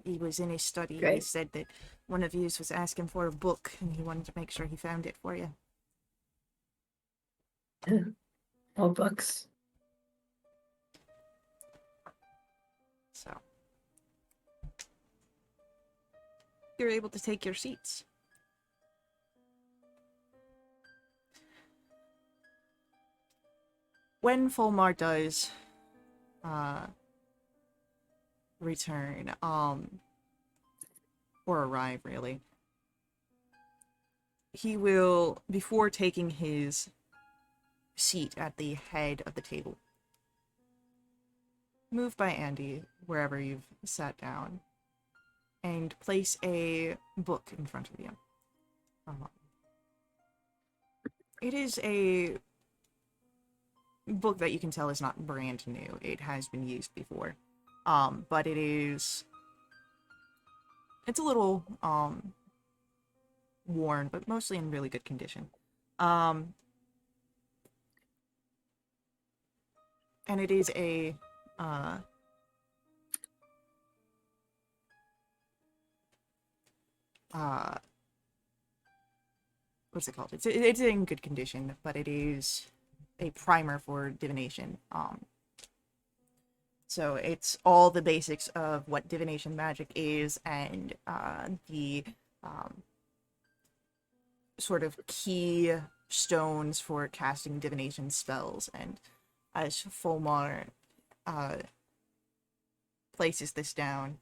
He was in his study. He Great. said that one of you was asking for a book, and he wanted to make sure he found it for you. All books. So you're able to take your seats. When Fulmar does return, or arrive really, he will, before taking his seat at the head of the table, move by Andy wherever you've sat down and place a book in front of you. It is a book that you can tell is not brand new. It has been used before. But it's a little worn, but mostly in really good condition. And it is a what's it called? It's in good condition, but it is a primer for divination. So it's all the basics of what divination magic is and the sort of key stones for casting divination spells. And as Fulmar places this down,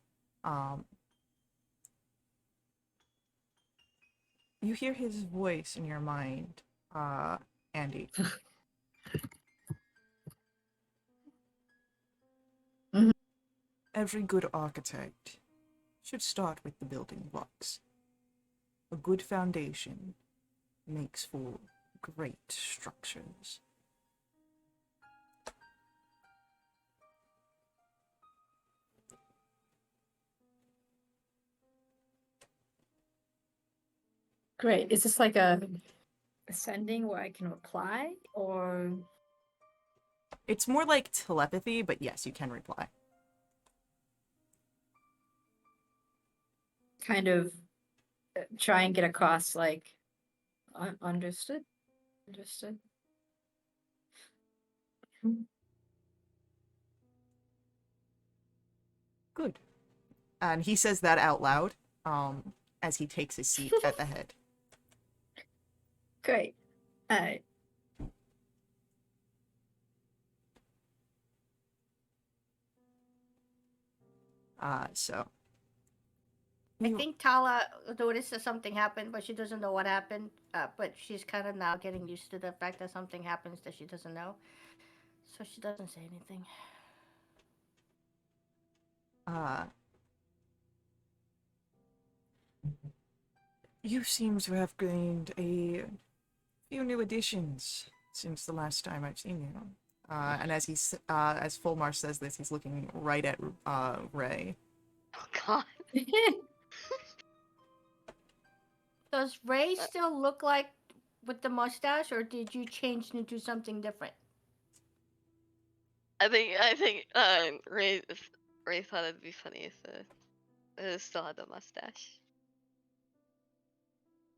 you hear his voice in your mind, Andy. Mhm. Every good architect should start with the building blocks. A good foundation makes for great structures. Great. Is this like a ascending where I can reply, or It's more like telepathy, but yes, you can reply. kind of try and get across like understood? Understood. Good. And he says that out loud, as he takes his seat at the head. Great. So I think Tala noticed that something happened, but she doesn't know what happened. But she's kind of now getting used to the fact that something happens that she doesn't know. So she doesn't say anything. You seem to have gained a few new additions since the last time I've seen you. And as as Fulmar says this, he's looking right at Ray. Oh God. Does Ray still look like with the mustache, or did you change into something different? I think Ray thought it'd be funny if it still had the mustache.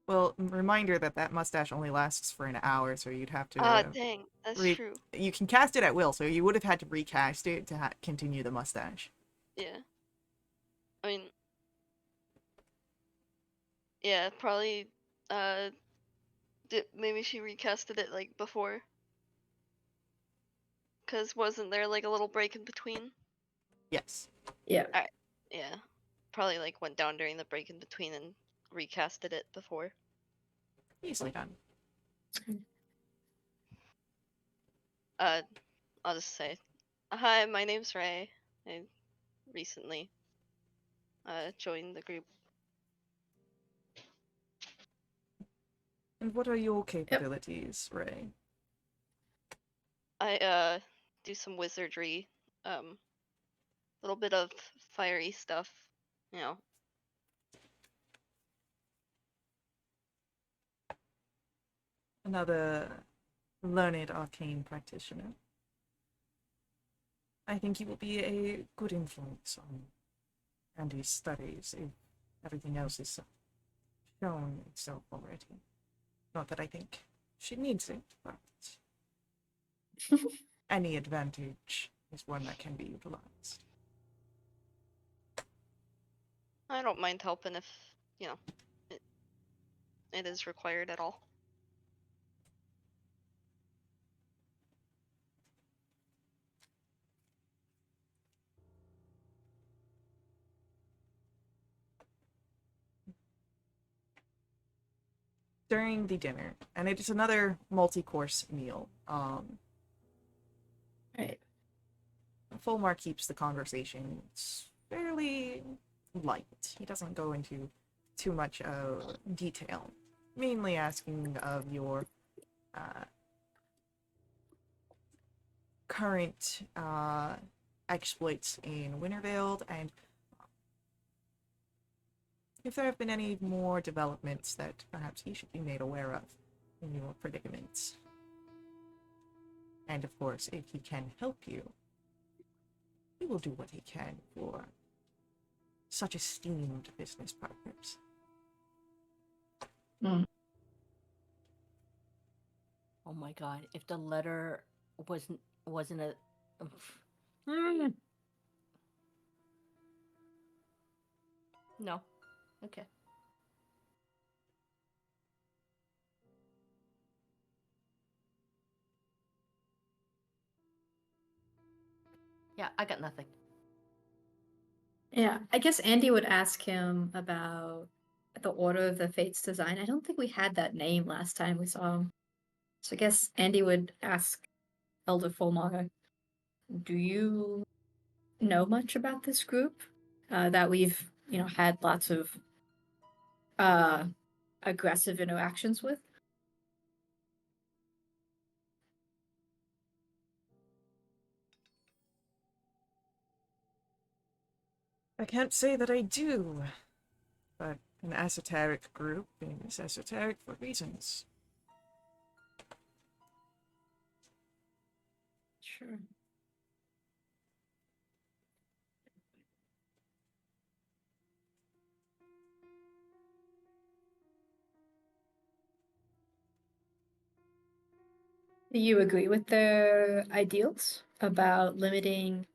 Well, reminder that that mustache only lasts for an hour, so you'd have Ah, to dang, that's re. true. You can cast it at will, so you would have had to recast it to continue the mustache. Yeah. I mean, yeah, probably. Uh, maybe she recasted it like before. Cause wasn't there like a little break in between? Yes. Yeah. Alright, yeah. Probably like went down during the break in between and recasted it before. Easily done. Uh, I'll just say, hi, my name's Ray. I recently joined the group. And what are your capabilities, Ray? I do some wizardry, little bit of fiery stuff, you know. Another learned arcane practitioner. I think he will be a good influence on Andy's studies if everything else is shown itself already. Not that I think she needs it, but any advantage is one that can be utilized. I don't mind helping if, you know, it is required at all. During the dinner, and it is another multi-course meal. Right. Fulmar keeps the conversations fairly light. He doesn't go into too much detail, mainly asking of your current exploits in Wintervale and if there have been any more developments that perhaps he should be made aware of in your predicaments. And of course, if he can help you, he will do what he can for such esteemed business partners. Oh my god! If the letter wasn't a. No. Okay. Yeah, I got nothing. Yeah, I guess Andy would ask him about the Order of the Fates design. I don't think we had that name last time we saw him. So I guess Andy would ask Elder Fulmar, do you know much about this group? That we've, had lots of aggressive interactions with? I can't say that I do, but an esoteric group is esoteric for reasons. Sure. Do you agree with their ideals about limiting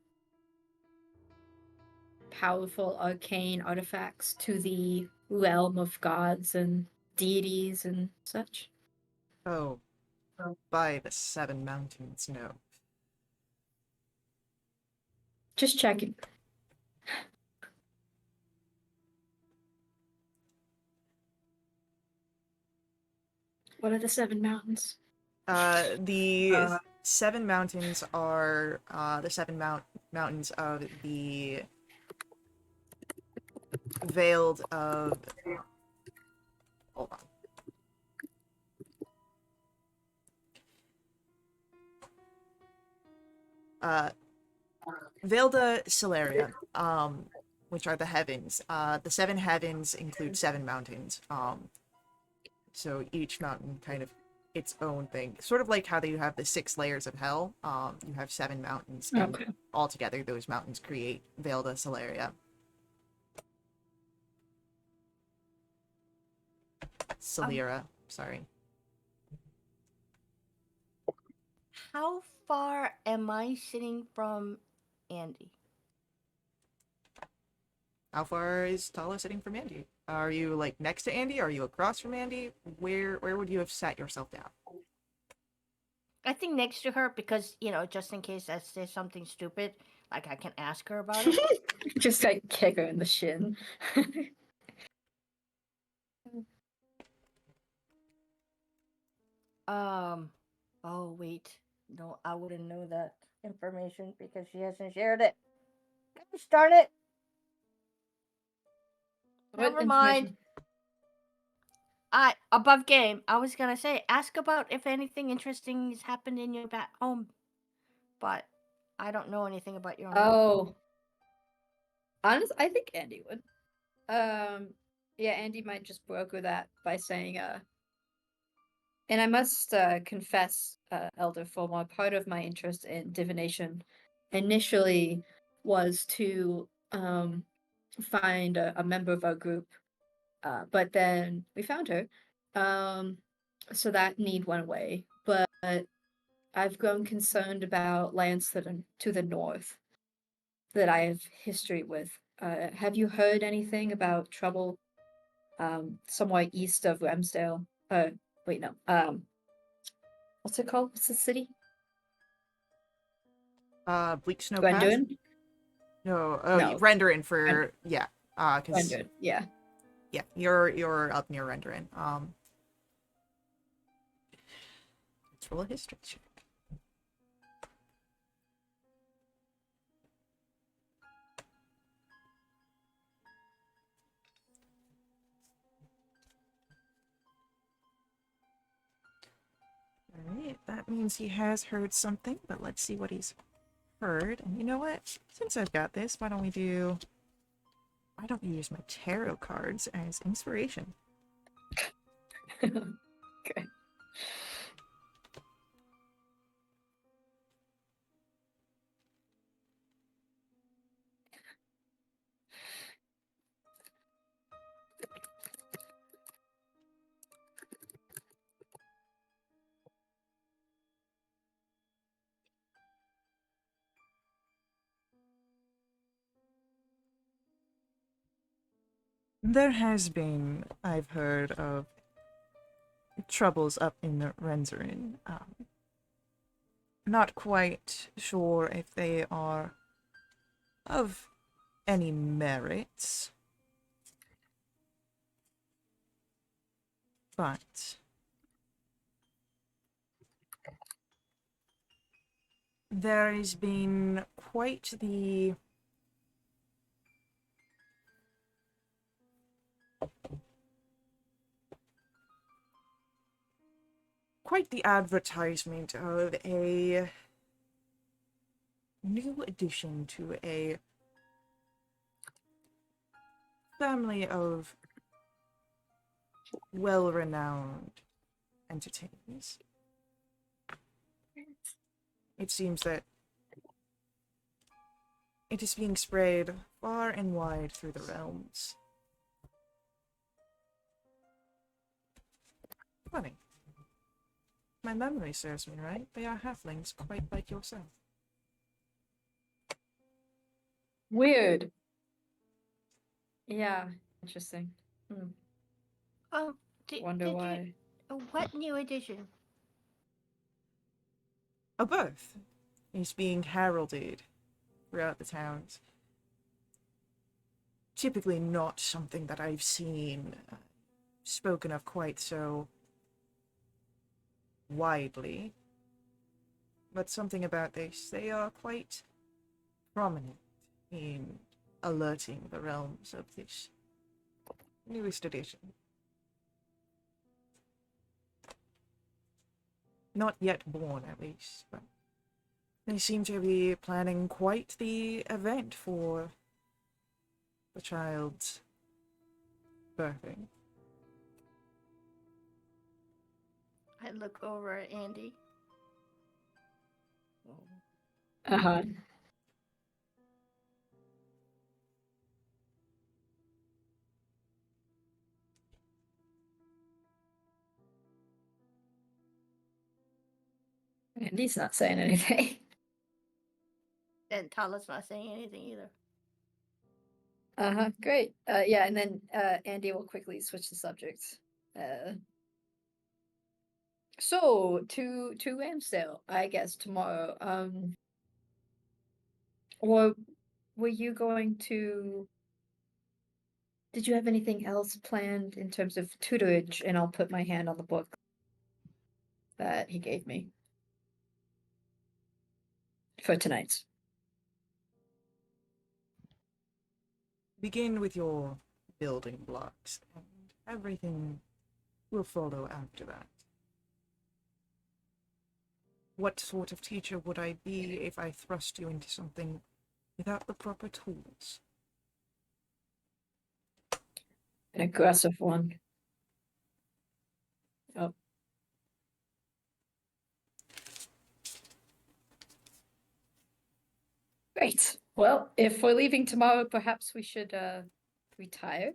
powerful arcane artifacts to the realm of gods and deities and such? Oh, by the Seven Mountains, no. Just checking. What are the Seven Mountains? The Seven Mountains are the mountains of the Veiled of. Hold on. Velda Celeria, which are the heavens. The seven heavens include seven mountains. So each mountain kind of its own thing. Sort of like how they have the 6 layers of hell. You have 7 mountains, and Okay. altogether those mountains create Velda Celeria. Salira, sorry. How far am I sitting from Andy? How far is Tala sitting from Andy? Are you like next to Andy? Are you across from Andy? Where would you have sat yourself down? I think next to her because, just in case I say something stupid, like I can ask her about it. Just like kick her in the shin. Oh wait. No, I wouldn't know that information because she hasn't shared it. Gosh darn it. What Never mind. information? Above game, I was gonna say, ask about if anything interesting has happened in your back home, but I don't know anything about your home. Oh. Honestly, I think Andy would. Yeah, Andy might just broker that by saying, and I must confess, Elder Fulmar, part of my interest in divination initially was to find a member of our group, but then we found her, so that need went away. But I've grown concerned about lands to the north that I have history with. Have you heard anything about trouble somewhere east of Ramsdale? Wait, no. What's it called? What's the city? Bleak Snow Pass? Gwendolen? No, oh, No. Renderin for, yeah. Cause, Gwendolen, yeah. yeah, you're up near Renderin. Let's roll a history check. Alright, that means he has heard something, but let's see what he's heard. And you know what? Since I've got this, why don't we use my tarot cards as inspiration? Okay. There has been, I've heard of troubles up in the Renzerin. Not quite sure if they are of any merits, but there has been quite the advertisement of a new addition to a family of well-renowned entities. It seems that it is being spread far and wide through the realms. Funny. My memory serves me right. They are halflings, quite like yourself. Weird. Yeah, interesting. Oh, Wonder why. What new edition? A birth is being heralded throughout the towns. Typically not something that I've seen spoken of quite so widely, but something about this, they are quite prominent in alerting the realms of this newest edition. Not yet born, at least, but they seem to be planning quite the event for the child's birthing. I look over at Andy. Uh-huh. Andy's not saying anything. And Tala's not saying anything either. Great. Yeah, and then Andy will quickly switch the subject. So to Amstel, I guess tomorrow. Or were you going to? Did you have anything else planned in terms of tutorage? And I'll put my hand on the book that he gave me for tonight. Begin with your building blocks, and everything will follow after that. What sort of teacher would I be if I thrust you into something without the proper tools? An aggressive one. Oh. Great. Well, if we're leaving tomorrow, perhaps we should retire.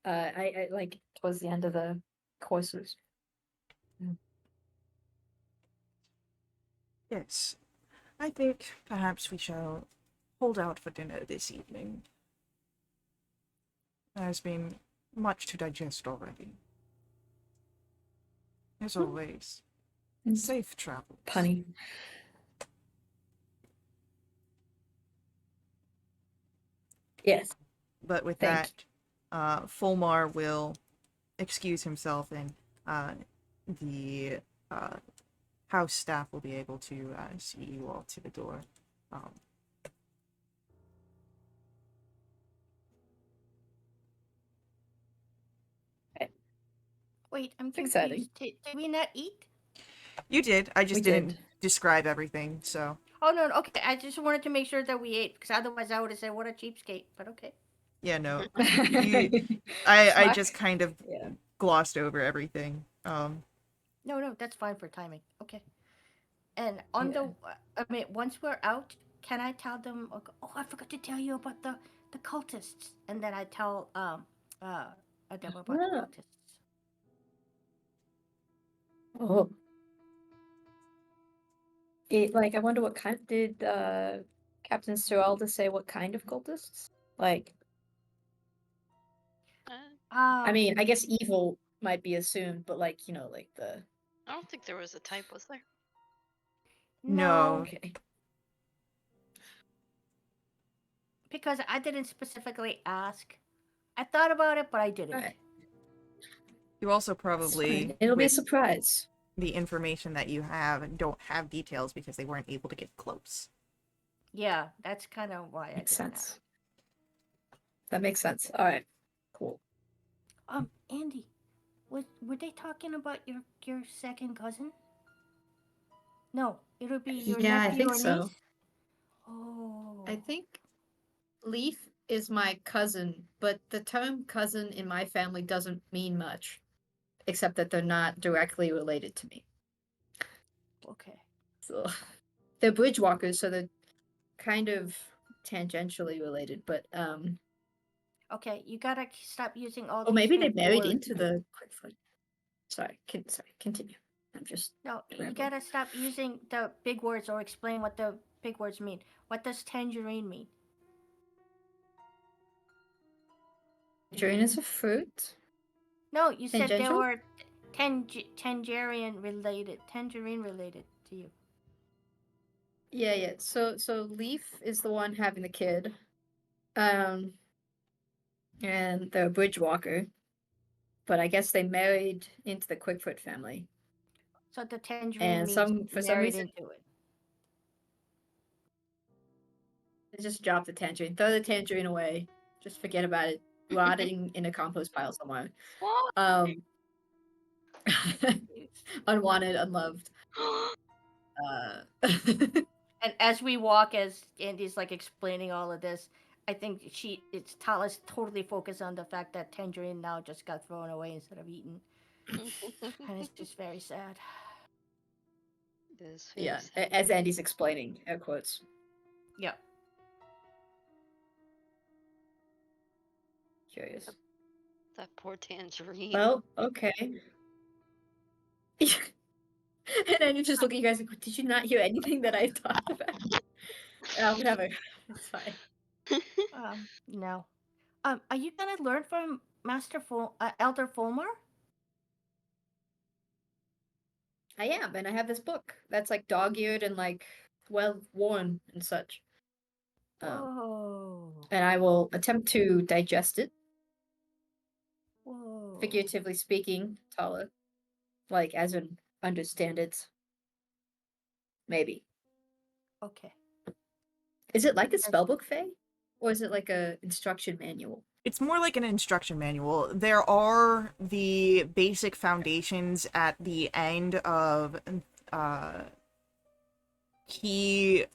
I like towards the end of the courses. Yes, I think perhaps we shall hold out for dinner this evening. There has been much to digest already. As always, safe travels. Punny. Yes. But with Thank that, Fulmar will excuse himself, and the house staff will be able to see you all to the door. Wait, I'm Exciting. confused. Did we not eat? You did. I just We didn't did. describe everything, so. Oh no, okay. I just wanted to make sure that we ate, because otherwise I would have said what a cheapskate. But okay. Yeah, no. I I just kind of Yeah. glossed over everything. No, that's fine for timing. Okay. And on Yeah. I mean, once we're out, can I tell them? Oh, I forgot to tell you about the cultists, and then I tell them about the Ah. cultists. Oh. Like I wonder what kind did Captain Seralda say what kind of cultists? Like I mean, I guess evil might be assumed, but like, like the I don't think there was a type, was there? No. okay. Because I didn't specifically ask. I thought about it, but I didn't. Alright. You also It's probably, fine. It'll be a with surprise. the information that you have, don't have details because they weren't able to get close. Yeah, that's kind of why Makes I didn't sense. ask. That makes sense. Alright. Cool. Andy, were they talking about your second cousin? No, it'll be your Yeah, I nephew think or so. niece. Oh. I think Leaf is my cousin, but the term cousin in my family doesn't mean much, except that they're not directly related to me. Okay. So they're bridgewalkers, so they're kind of tangentially related, but Okay, you gotta stop using all or these maybe they big married words. into the Quickfoot. Sorry, continue. I'm just No, you rambling. gotta stop using the big words or explain what the big words mean. What does tangerine mean? Tangerine is a fruit. No, you said they Tangential? were tangerine related to you. Yeah. So Leaf is the one having the kid. And they're a bridgewalker. But I guess they married into the Quickfoot family. So the tangerine And means for some married reason into it. they just drop the tangerine. Throw the tangerine away. Just forget about it. Rotting in a compost pile somewhere. What? Unwanted, Unwanted, unloved. And as we walk, as Andy's like explaining all of this, I think it's Tala's totally focused on the fact that tangerine now just got thrown away instead of eaten, and it's just very sad. It is very Yeah, sad. as Andy's explaining, air quotes. Yep. Curious. That poor tangerine. Well, okay. And then you just look at you guys like, did you not hear anything that I talked about? Whatever. It's fine. No. Are you gonna learn from Elder Fulmar? I am, and I have this book that's like dog-eared and like well worn and such. Whoa. And I will attempt to digest it, Whoa. figuratively speaking, Tala. Like as in understand it. Maybe. Okay. Is it like a Yes. spellbook, Faye? Or is it like a instruction manual? It's more like an instruction manual. There are the basic foundations at the end of uh, key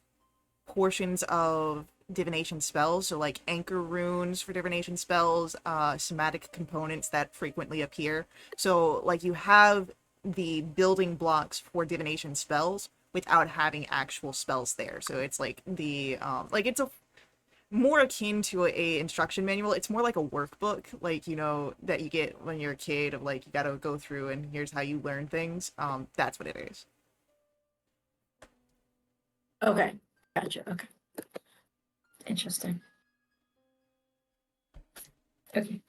portions of divination spells, so like anchor runes for divination spells, somatic components that frequently appear. So like you have the building blocks for divination spells without having actual spells there. So it's like the like it's a more akin to a instruction manual. It's more like a workbook, like, you know, that you get when you're a kid of like you gotta go through and here's how you learn things. That's what it is. Okay. Gotcha. Okay. Interesting. Okay.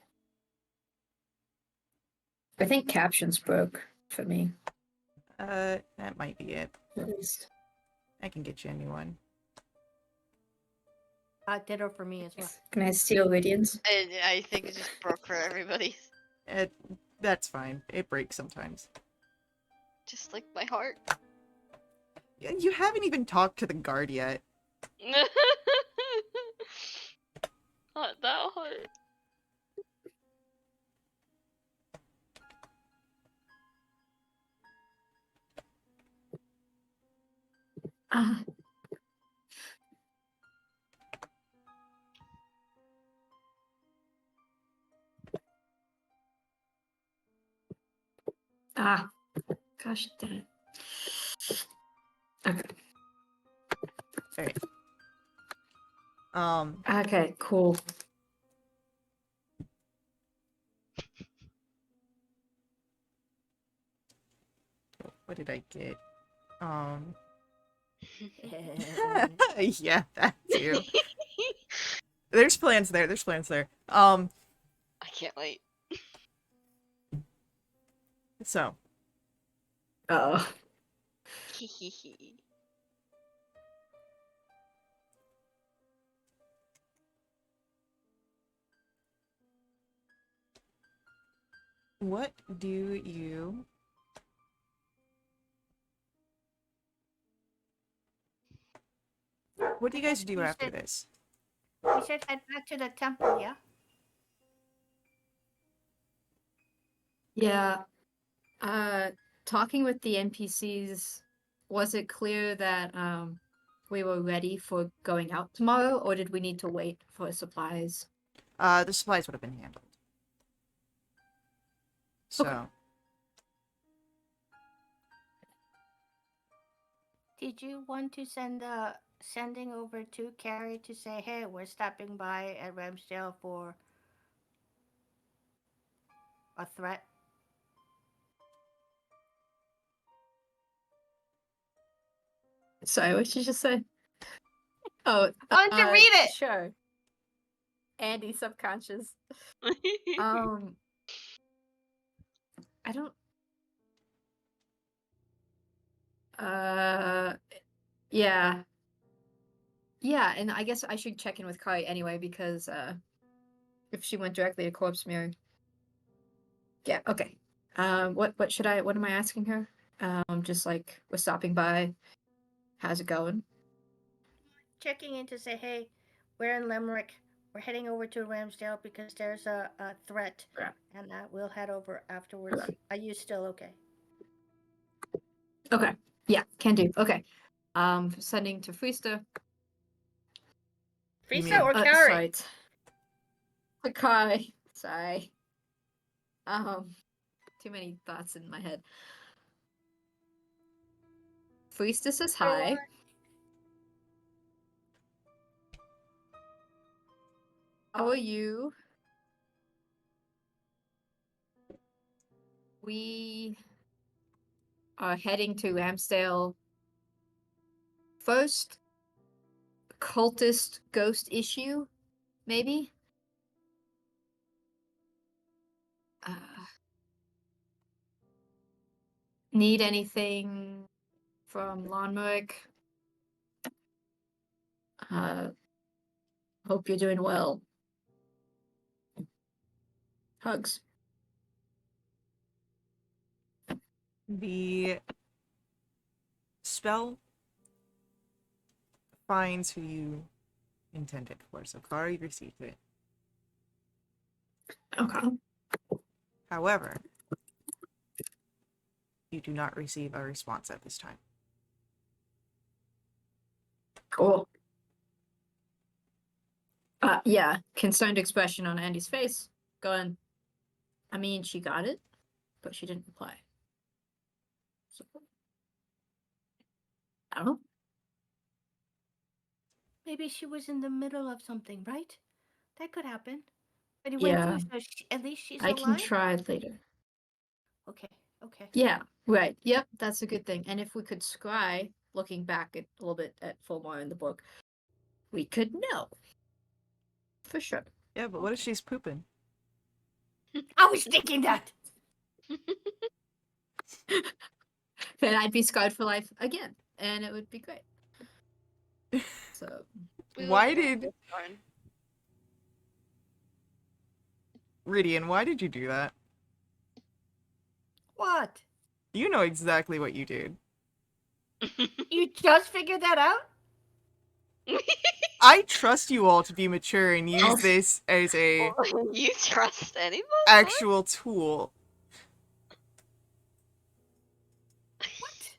I think captions broke for me, That might be it. at least. I can get you a new one. Ditto for me as well. Can I steal Radiance? I think it just broke for everybody. It, that's fine. It breaks sometimes. Just like my heart. You haven't even talked to the guard yet. Not that hard. Ah. Ah. Gosh damn it. Okay. Alright. Okay, cool. What did I get? Yeah, that too. There's plans there. There's plans there. I can't wait. So Oh. what do you What do you guys do You after said- this? We should head back to the temple, yeah? Yeah. Talking with the NPCs, was it clear that we were ready for going out tomorrow, or did we need to wait for supplies? The supplies would have been handled. So Okay. Did you want to sending over to Carrie to say, hey, we're stopping by at Ramsdale for a threat? Sorry, what did you just say? Oh, Why don't you read it? Sure. Andy, subconscious. I don't. Yeah. Yeah, and I guess I should check in with Kai anyway because if she went directly to corpse mirror. Yeah. Okay. What am I asking her? Just like we're stopping by. How's it going? Checking in to say, hey, we're in Limerick. We're heading over to Ramsdale because there's a threat. Yeah. And we'll head over afterwards. Okay. Are you still okay? Okay. Yeah, can do. Okay. Sending to Freesta. You Friesa mean- or Carrie? Sorry. To Kai. Sorry. Too many thoughts in my head. Freesta says hi. How are you? We heading to Ramsdale first. Cultist ghost issue, maybe? Need anything from Lonmeric? Hope you're doing well. Hugs. The spell finds who you intended for, so far you've received it. Okay. However, you do not receive a response at this time. Cool. Yeah, concerned expression on Andy's face. Going, I mean, she got it, but she didn't reply. So, I don't know. Maybe she was in the middle of something, right? That could happen. But he went Yeah, through, so at least she's I can alive? try later. Okay, okay. Yeah, right. Yep, that's a good thing. And if we could scry, looking back a little bit at Fulmar in the book, we could know. For sure. Yeah, but what if she's pooping? I was thinking that! Then I'd be scarred for life again, and it would be great. So, Why did Ridian, why did you do that? What? You know exactly what you did. You just figured that out? I trust you all to be mature and use this as a You trust anybody? actual tool. What?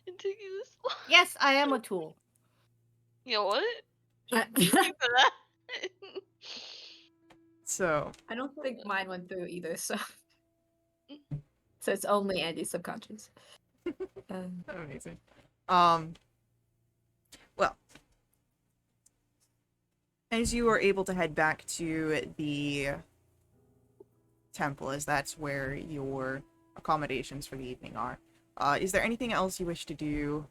It took you this long. Yes, I am a tool. You know what? I You for that. So, don't think mine went through either, so it's only Andy's subconscious. amazing. Well, as you are able to head back to the temple, as that's where your accommodations for the evening are, is there anything else you wish to do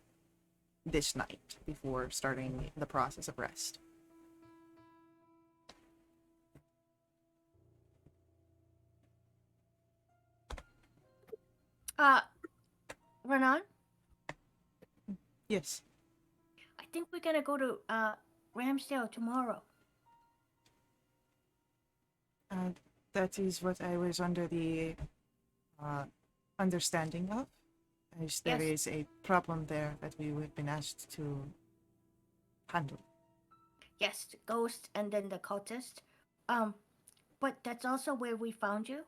this night before starting the process of rest? Renan, Yes. I think we're gonna go to, Ramsdale tomorrow. That is what I was under the understanding of, as there Yes. is a problem there that we have been asked to handle. Yes, the ghost and then the cultist. But that's also where we found you,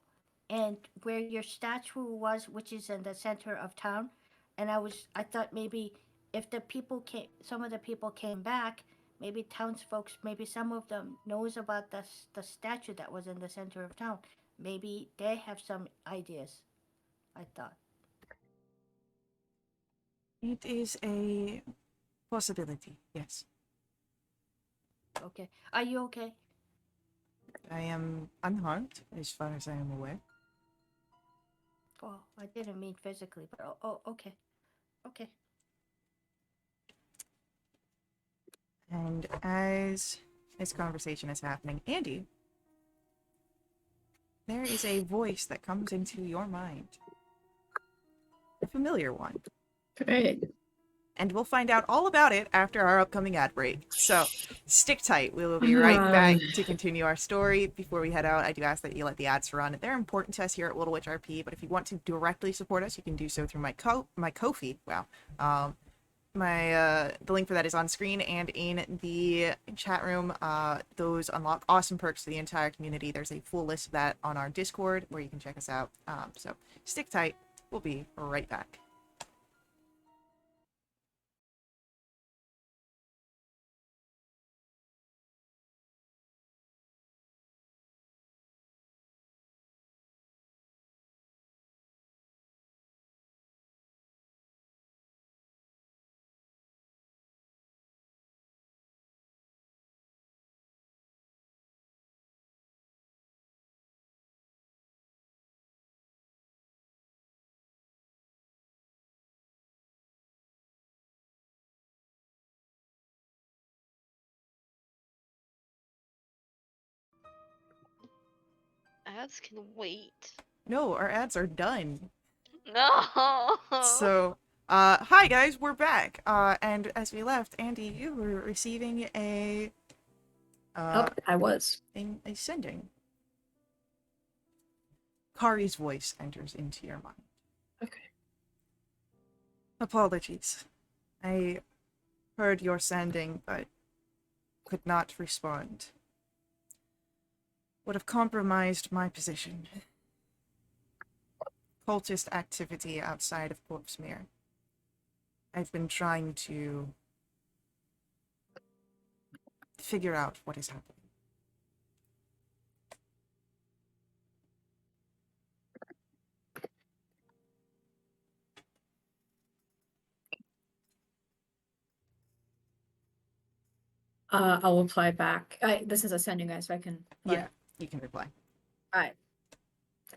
and where your statue was, which is in the center of town. And I thought maybe if the people came, some of the people came back, maybe townsfolk, maybe some of them knows about the statue that was in the center of town. Maybe they have some ideas. I thought. It is a possibility, yes. Okay, are you okay? I am unharmed, as far as I am aware. Oh, I didn't mean physically, but okay, okay. And as this conversation is happening, Andy, there is a voice that comes into your mind. A familiar one. Great. And we'll find out all about it after our upcoming ad break. So, stick tight. We will be right back to continue our story. Before we head out, I do ask that you let the ads run. They're important to us here at Wildewitch RP, but if you want to directly support us, you can do so through my Ko-fi. Wow. The link for that is on screen and in the chat room. Those unlock awesome perks for the entire community. There's a full list of that on our Discord where you can check us out. So, stick tight. We'll be right back. ads can wait. No, our ads are done. No. So, hi guys, we're back. And as we left, Andy, you were receiving a I was. a sending. Kari's voice enters into your mind. Okay. Apologies. I heard your sending, but could not respond. Would have compromised my position. Cultist activity outside of Corpsmere. I've been trying to figure out what is happening. I'll reply back. This is a sending, guys, so I can reply. Yeah, you can reply. All right.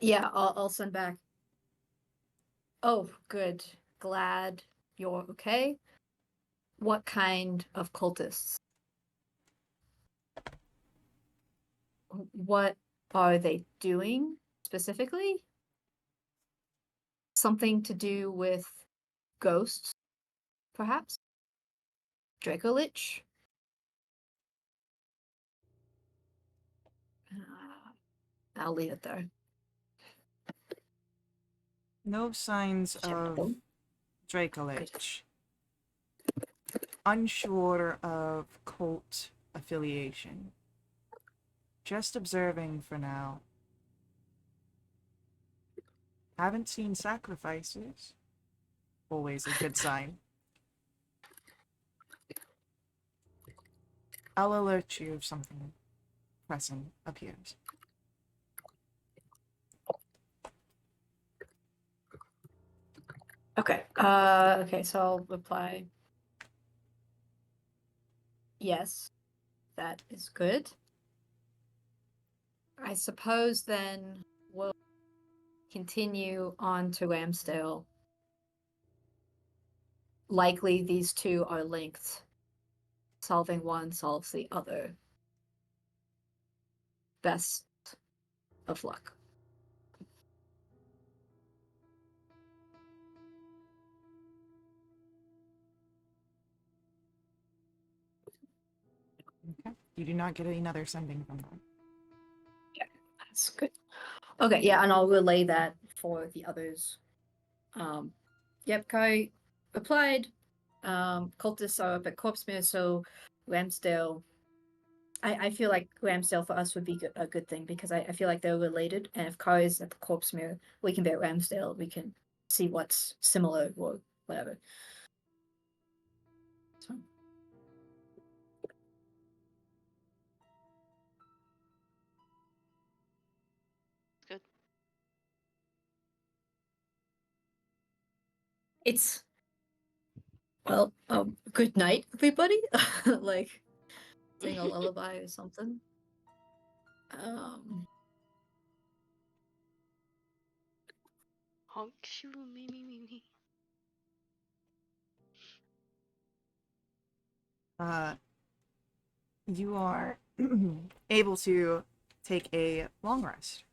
Yeah, I'll send back. Oh, good. Glad you're okay. What kind of cultists? What are they doing specifically? Something to do with ghosts, perhaps? Dracolich? I'll leave it there. No signs of Good. Dracolich. Unsure of cult affiliation. Just observing for now. Haven't seen sacrifices. Always a good sign. I'll alert you if something pressing appears. Okay. Okay, so I'll reply. Yes, that is good. I suppose then we'll continue on to Ramsdale. Likely these two are linked. Solving one solves the other. Best of luck. Okay. You do not get another sending from them. That's good. Okay, yeah, and I'll relay that for the others. Yep, Kai replied. Cultists are up at Corpsmere, so Ramsdale. I feel like Ramsdale for us would be a good thing because I feel like they're related, and if Kai is at the Corpsmere, we can be at Ramsdale. We can see what's similar or whatever. So. Good. It's well, good night, everybody. Like sing a lullaby or something. Honk shoo me. You are able to take a long rest.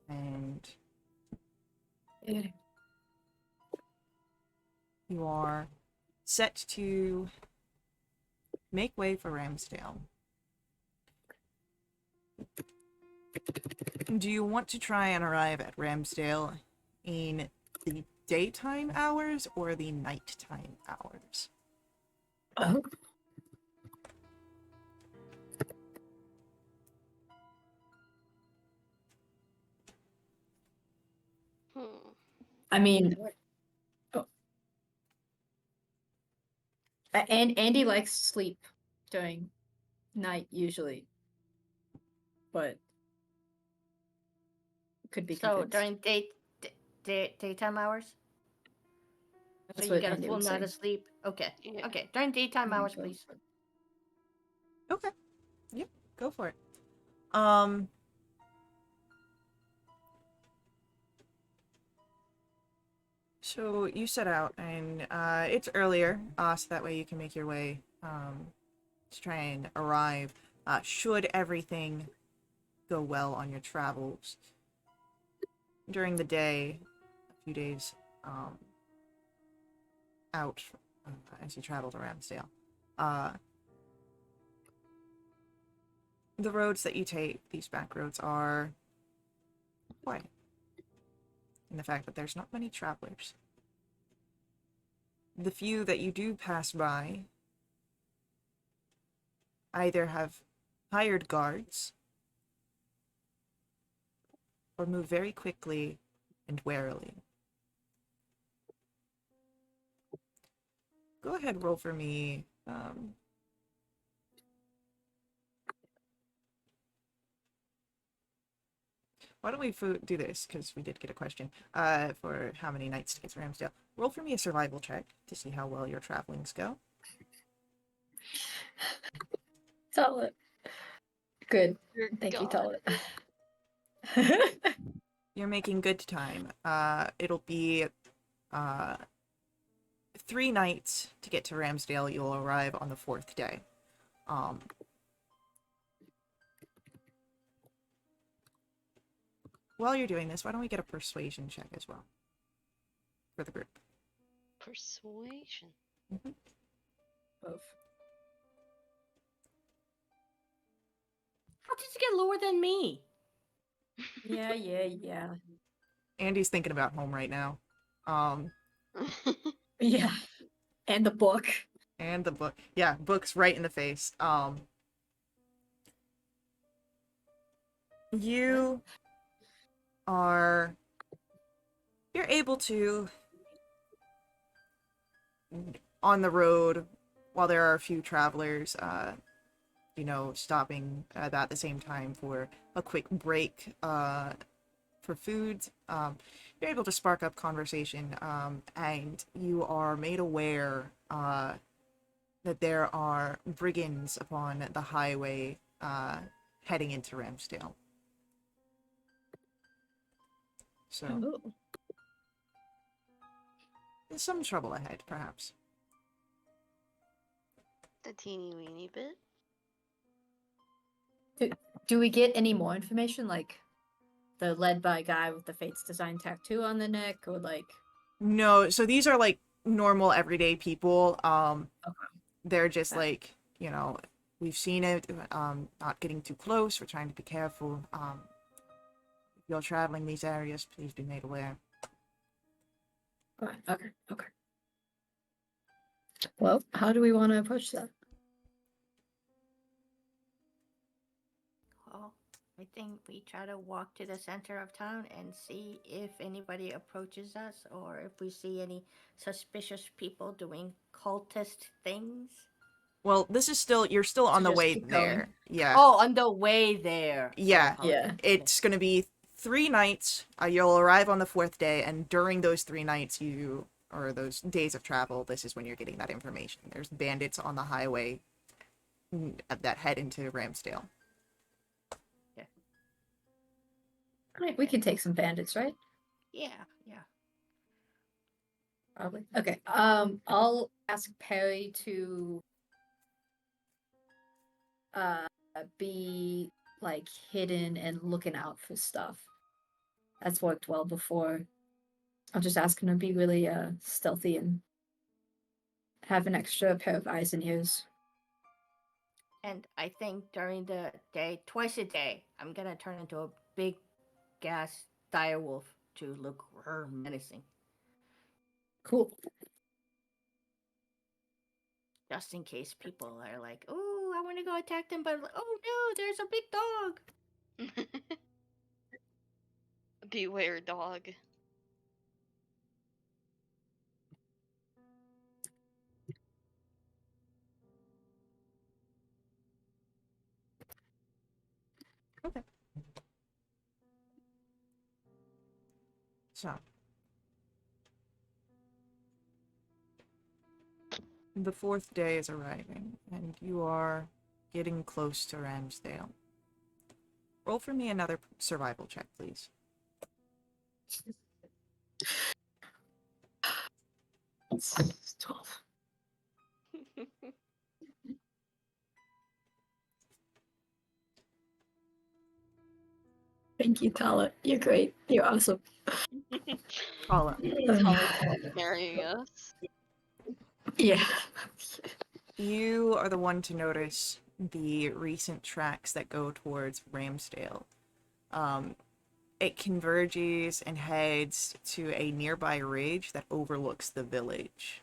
And Yeah. you are set to make way for Ramsdale. Do you want to try and arrive at Ramsdale in the daytime hours or the nighttime hours? Oh. I mean, oh. And Andy likes sleep during night usually, but could be So convinced. during daytime hours? That's So you what get a Andy full would night say. of sleep? Okay. Yeah. Okay. During daytime hours, please. Okay. Yep, go for it. So you set out, and it's earlier, so that way you can make your way to try and arrive. Should everything go well on your travels, during the day, a few days out as you travel to Ramsdale. The roads that you take, these back roads, are quiet. In the fact that there's not many travelers. The few that you do pass by either have hired guards or move very quickly and warily. Go ahead, roll for me. Why don't we do this? Because we did get a question for how many nights to get to Ramsdale. Roll for me a survival check to see how well your travelings go. Solid. Good. Dear Thank you, God. Solid. You're making good time. It'll be 3 nights to get to Ramsdale. You'll arrive on the 4th day. While you're doing this, why don't we get a persuasion check as well for the group? Persuasion. Both. How did you get lower than me? Yeah. Andy's thinking about home right now. Yeah. And the book. And the book. Yeah, book's right in the face. You're able to, on the road, while there are a few travelers, stopping about the same time for a quick break for food, you're able to spark up conversation, and you are made aware that there are brigands upon the highway heading into Ramsdale. So, Oh. there's some trouble ahead, perhaps. The teeny weeny bit. Do we get any more information, like the led by guy with the Fates design tattoo on the neck, or like? No, so these are like normal everyday people. Okay. They're just Okay. like, we've seen it, not getting too close, we're trying to be careful. If you're traveling these areas, please be made aware. Okay. Well, how do we want to approach that? Well, I think we try to walk to the center of town and see if anybody approaches us or if we see any suspicious people doing cultist things. Well, you're still So on the just way keep going. there. Yeah. Oh, on the way there. Yeah. Oh, Yeah. okay. It's gonna be 3 nights. You'll arrive on the 4th day, and during those 3 nights, or those days of travel, this is when you're getting that information. There's bandits on the highway that head into Ramsdale. Right, we can take some bandits, right? Yeah. Probably. Okay. I'll ask Perry to be like hidden and looking out for stuff. That's worked well before. I'll just ask him to be really stealthy and have an extra pair of eyes and ears. And I think during the day, twice a day, I'm gonna turn into a big gas dire wolf to look menacing. Cool. Just in case people are like, oh, I want to go attack them, but oh no, there's a big dog. Beware, dog. Okay. So, the 4th day is arriving, and you are getting close to Ramsdale. Roll for me another survival check, please. It's 12. Thank you, Tala. You're great. You're awesome. Paula. Tallest carrying us. Yeah. You are the one to notice the recent tracks that go towards Ramsdale. It converges and heads to a nearby ridge that overlooks the village.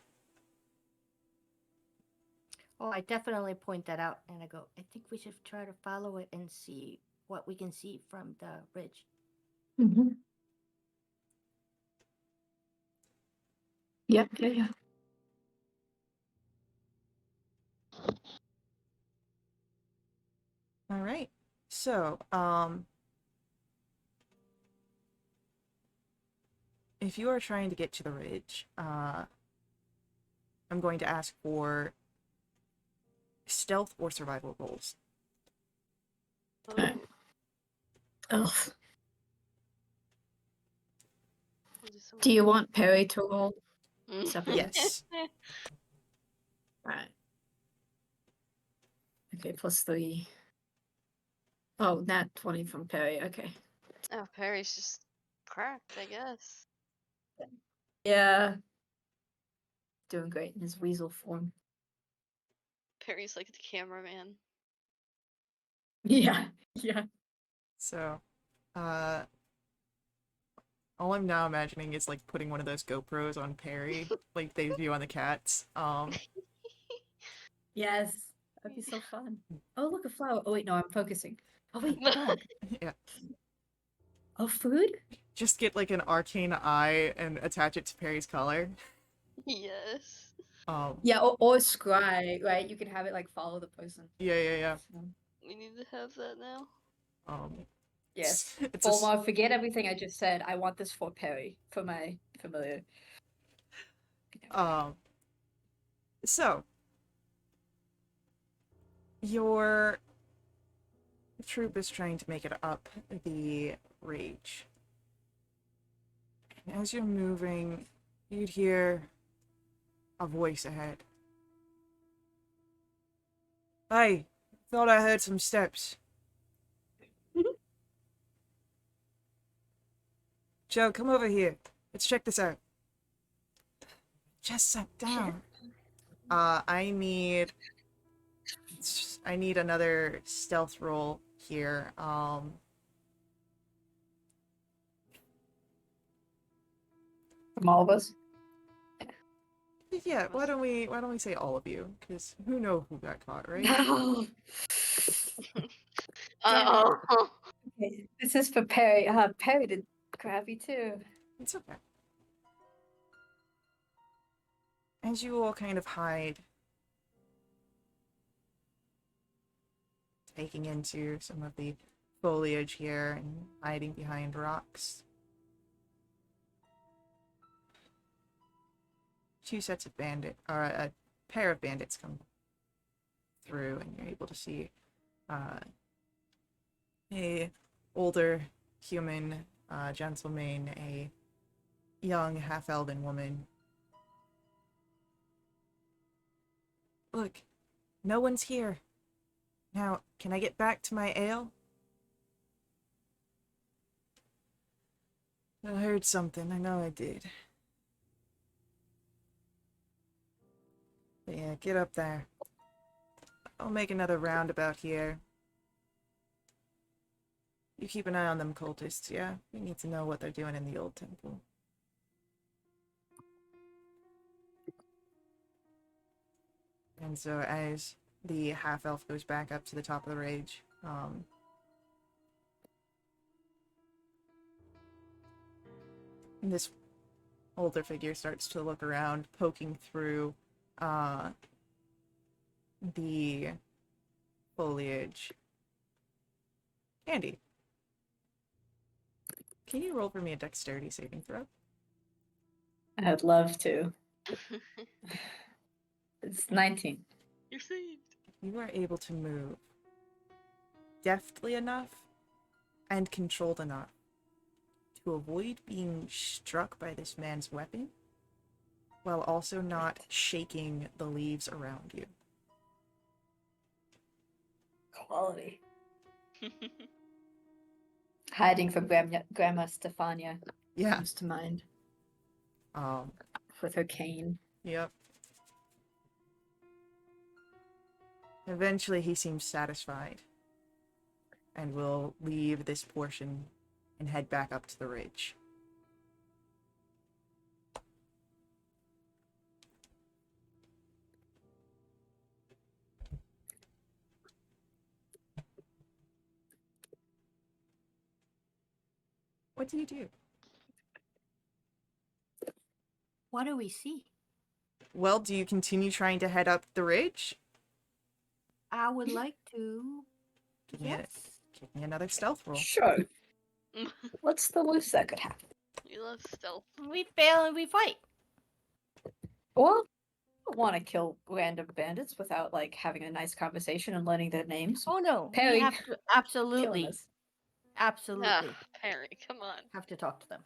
Oh, I definitely point that out, and I go, I think we should try to follow it and see what we can see from the ridge. Mm-hmm. Yep. Yeah. All right. So, if you are trying to get to the ridge, I'm going to ask for stealth or survival rolls. Alright. Oh. Do you want Perry to roll separately? Yes. Alright. Okay, +3. Oh, nat 20 from Perry. Okay. Oh, Perry's just cracked, I guess. Yeah. Doing great in his weasel form. Perry's like the cameraman. Yeah. Yeah. So, all I'm now imagining is like putting one of those GoPros on Perry, like they do on the cats. Yes. That'd be so fun. Oh, look, a flower. Oh, wait, no, I'm focusing. Oh, wait, dog. Yeah. Oh, food? Just get like an arcane eye and attach it to Perry's collar. Yes. Yeah, or scry, right? You can have it like follow the person. Yeah. We need to have that now. Yes. It's a Fulmar, forget everything I just said. I want this for Perry, for my familiar. So your troop is trying to make it up the ridge. And as you're moving, you'd hear a voice ahead. Hey, thought I heard some steps. Joe, come over here. Let's check this out. Just sat down. I need another stealth roll here. From all of us? Yeah, why don't we say all of you? Because who knows who got caught, right? No. Oh. Okay, this is for Perry. Perry did crappy too. It's okay. As you all kind of hide, taking into some of the foliage here and hiding behind rocks. Two sets of a pair of bandits come through, and you're able to see a older human gentleman, a young half-elven woman. Look, no one's here. Now, can I get back to my ale? I heard something, I know I did. But yeah, get up there. I'll make another roundabout here. You keep an eye on them cultists, yeah? We need to know what they're doing in the old temple. And so as the half-elf goes back up to the top of the ridge, this older figure starts to look around, poking through the foliage. Andy, can you roll for me a dexterity saving throw? I'd love to. It's 19. You're saved. You are able to move deftly enough and controlled enough to avoid being struck by this man's weapon, while also not shaking the leaves around you. Quality. hiding from Grandma Stefania Yeah. comes to mind Um. with her cane. Yep. Eventually, he seems satisfied, and will leave this portion and head back up to the ridge. What do you do? What do we see? Well, do you continue trying to head up the ridge? I would like to. Give me, Yes. give me another stealth roll. Sure. What's the worst that could happen? You love stealth. We fail and we fight. Well, I don't want to kill random bandits without like having a nice conversation and learning their names. Oh no, Perry, we have to Killing absolutely, us. absolutely Ah, Perry, come on. have to talk to them.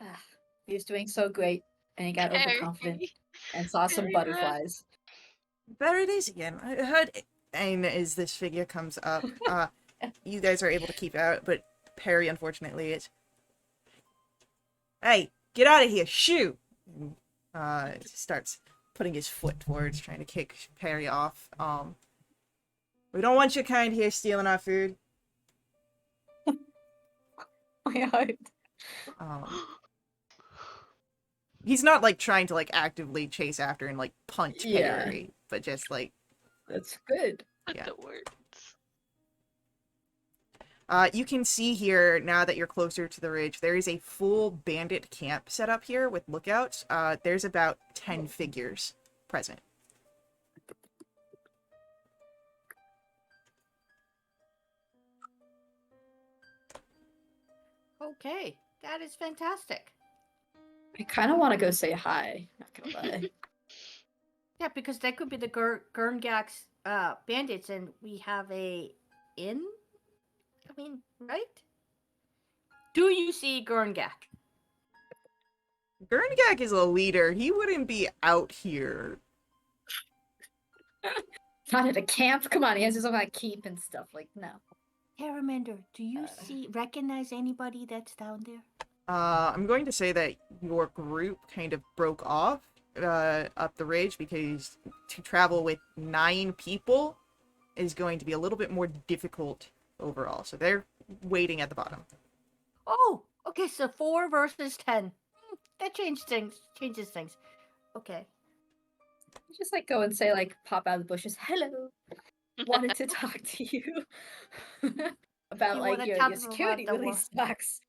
Ah, he was doing so great, and he got Perry. overconfident and saw some Perry, butterflies. There it is again. I heard. And as this figure comes up, you guys are able to keep out, but Perry, unfortunately, is. Hey, get out of here! Shoo! And, starts putting his foot towards, trying to kick Perry off. We don't want your kind here stealing our food. My heart. He's not like trying to like actively chase after and like punch Yeah. Perry, but just like That's good. Yeah. The words. you can see here now that you're closer to the ridge, there is a full bandit camp set up here with lookouts. There's about 10 figures present. Okay, that is fantastic. I kind of want to go say hi. Not gonna lie. Yeah, because that could be the Gurngax bandits, and we have a inn. I mean, right? Do you see Gurngak? Gurngak is a leader. He wouldn't be out here. Not at a camp. Come on, he has his own like keep and stuff. Like no. Haramander, do you recognize anybody that's down there? I'm going to say that your group kind of broke off up the ridge because to travel with 9 people is going to be a little bit more difficult overall. So they're waiting at the bottom. Oh, okay, so 4 versus 10. That changes things. Okay. Just like go and say like pop out of the bushes. Hello. Wanted to talk to you about You like wanna your talk security about the really sucks.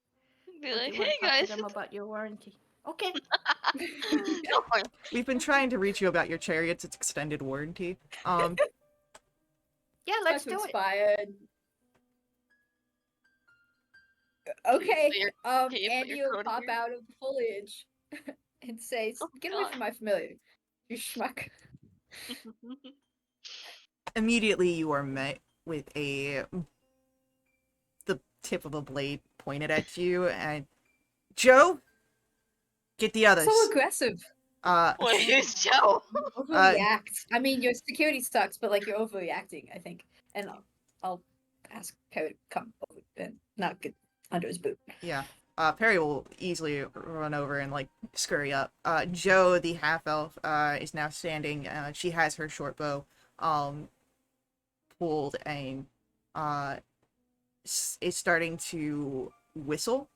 Be Or do like, you wanna hey talk to guys. them about your warranty. Okay. Go for it. We've been trying to reach you about your chariot's extended warranty. Yeah, let's do it. Expired. Okay. your- And can you put your you code pop here? out of the foliage and say, Oh, "Get away God. from my familiar, you schmuck." Immediately you are met with the tip of a blade pointed at you, and Joe, get the others. So aggressive. Wait, who's Joe? Overreact. I mean, your security sucks, but like you're overreacting. I think, and I'll ask Perry to come over and not get under his boot. Yeah. Perry will easily run over and like scurry up. Joe, the half elf, is now standing. She has her short bow pulled and is starting to whistle.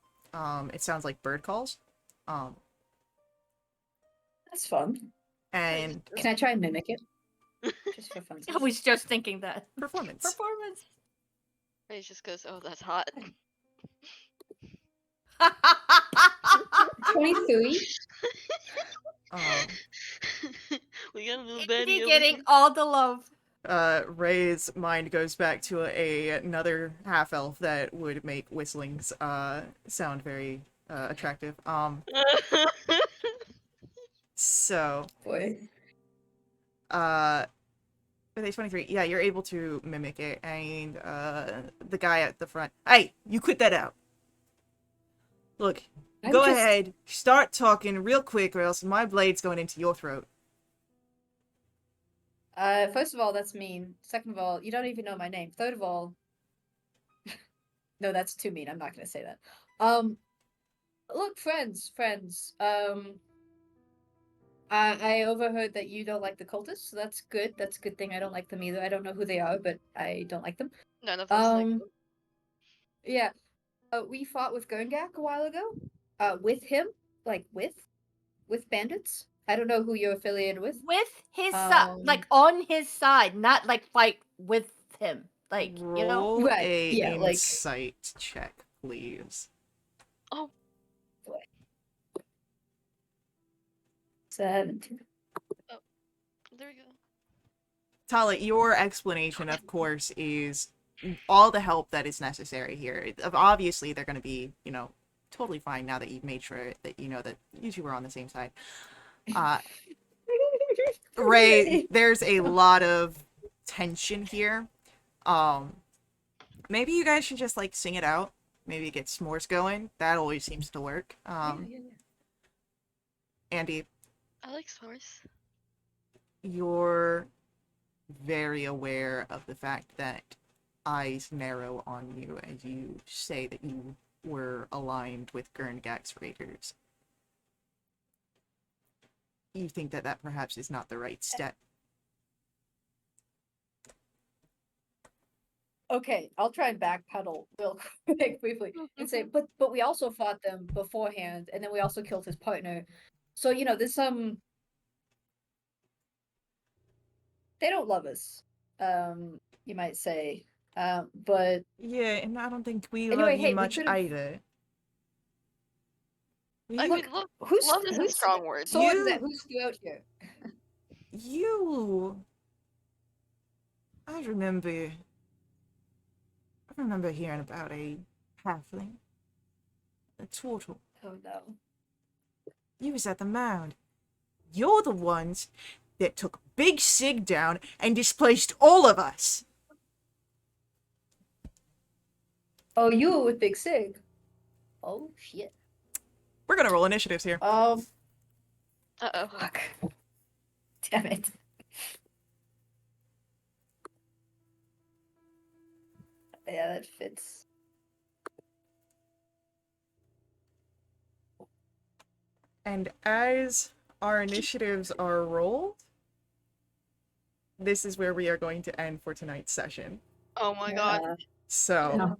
It sounds like bird calls. That's fun. And Can I try and mimic it? Just for fun. I was just thinking that. performance. Performance. He just goes, oh, that's hot. 23. We got a little Andy baddie over getting here. all the love. Ray's mind goes back to another half elf that would make whistlings sound very attractive. So Boy. with a 23, yeah, you're able to mimic it, and the guy at the front, hey, you quit that out. Look, I'm go just- ahead, start talking real quick, or else my blade's going into your throat. First of all, that's mean. Second of all, you don't even know my name. Third of all, No, that's too mean. I'm not gonna say that. Look, friends. I overheard that you don't like the cultists, so that's good. That's a good thing. I don't like them either. I don't know who they are, but I don't like them. None of us like them. Yeah. We fought with Gurngak a while ago. With him, like with bandits. I don't know who you're affiliated with. With his side, like on his side, not like fight with him. Like, you know? Roll Right, a yeah, like- insight check, please. Oh, 17. there we go. Tala, your explanation, of course, is all the help that is necessary here. Obviously, they're going to be, you know, totally fine now that you've made sure that you know that you two are on the same side. Ray, there's a lot of tension here. Maybe you guys should just like sing it out. Maybe get s'mores going. That always seems to work. Yeah. Andy, I like s'mores. you're very aware of the fact that eyes narrow on you as you say that you were aligned with Gurngak's raiders. You think that that perhaps is not the right step. Okay, I'll try and backpedal real quick, briefly, and say, but we also fought them beforehand, and then we also killed his partner. So you know, there's some. They don't love us, you might say, but Yeah, and I don't think we Anyway, love you hey, we much could've- either. I You, mean, love who's love is a who's strong word. sword You- that who's out here? you... I remember hearing about a halfling. A turtle. Oh no. You was at the mound. You're the ones that took Big Sig down and displaced all of us. Oh, you were with Big Sig. Oh shit. We're gonna roll initiatives here. Uh-oh. Fuck. Damn it. Yeah, that fits. And as our initiatives are rolled, this is where we are going to end for tonight's session. Oh my god. So, Yeah.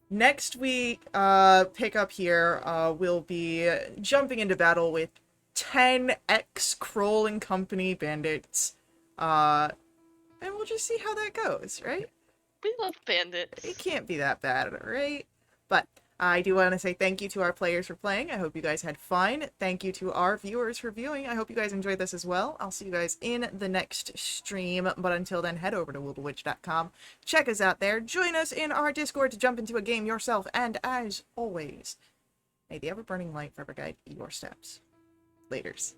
next week, pick up here, we'll be jumping into battle with 10 ex-Kroll and Company bandits. And we'll just see how that goes, right? We love bandits. It can't be that bad, right? But I do want to say thank you to our players for playing. I hope you guys had fun. Thank you to our viewers for viewing. I hope you guys enjoyed this as well. I'll see you guys in the next stream. But until then, head over to wildewitch.com. Check us out there. Join us in our Discord to jump into a game yourself. And as always, may the ever-burning light forever guide your steps. Laters.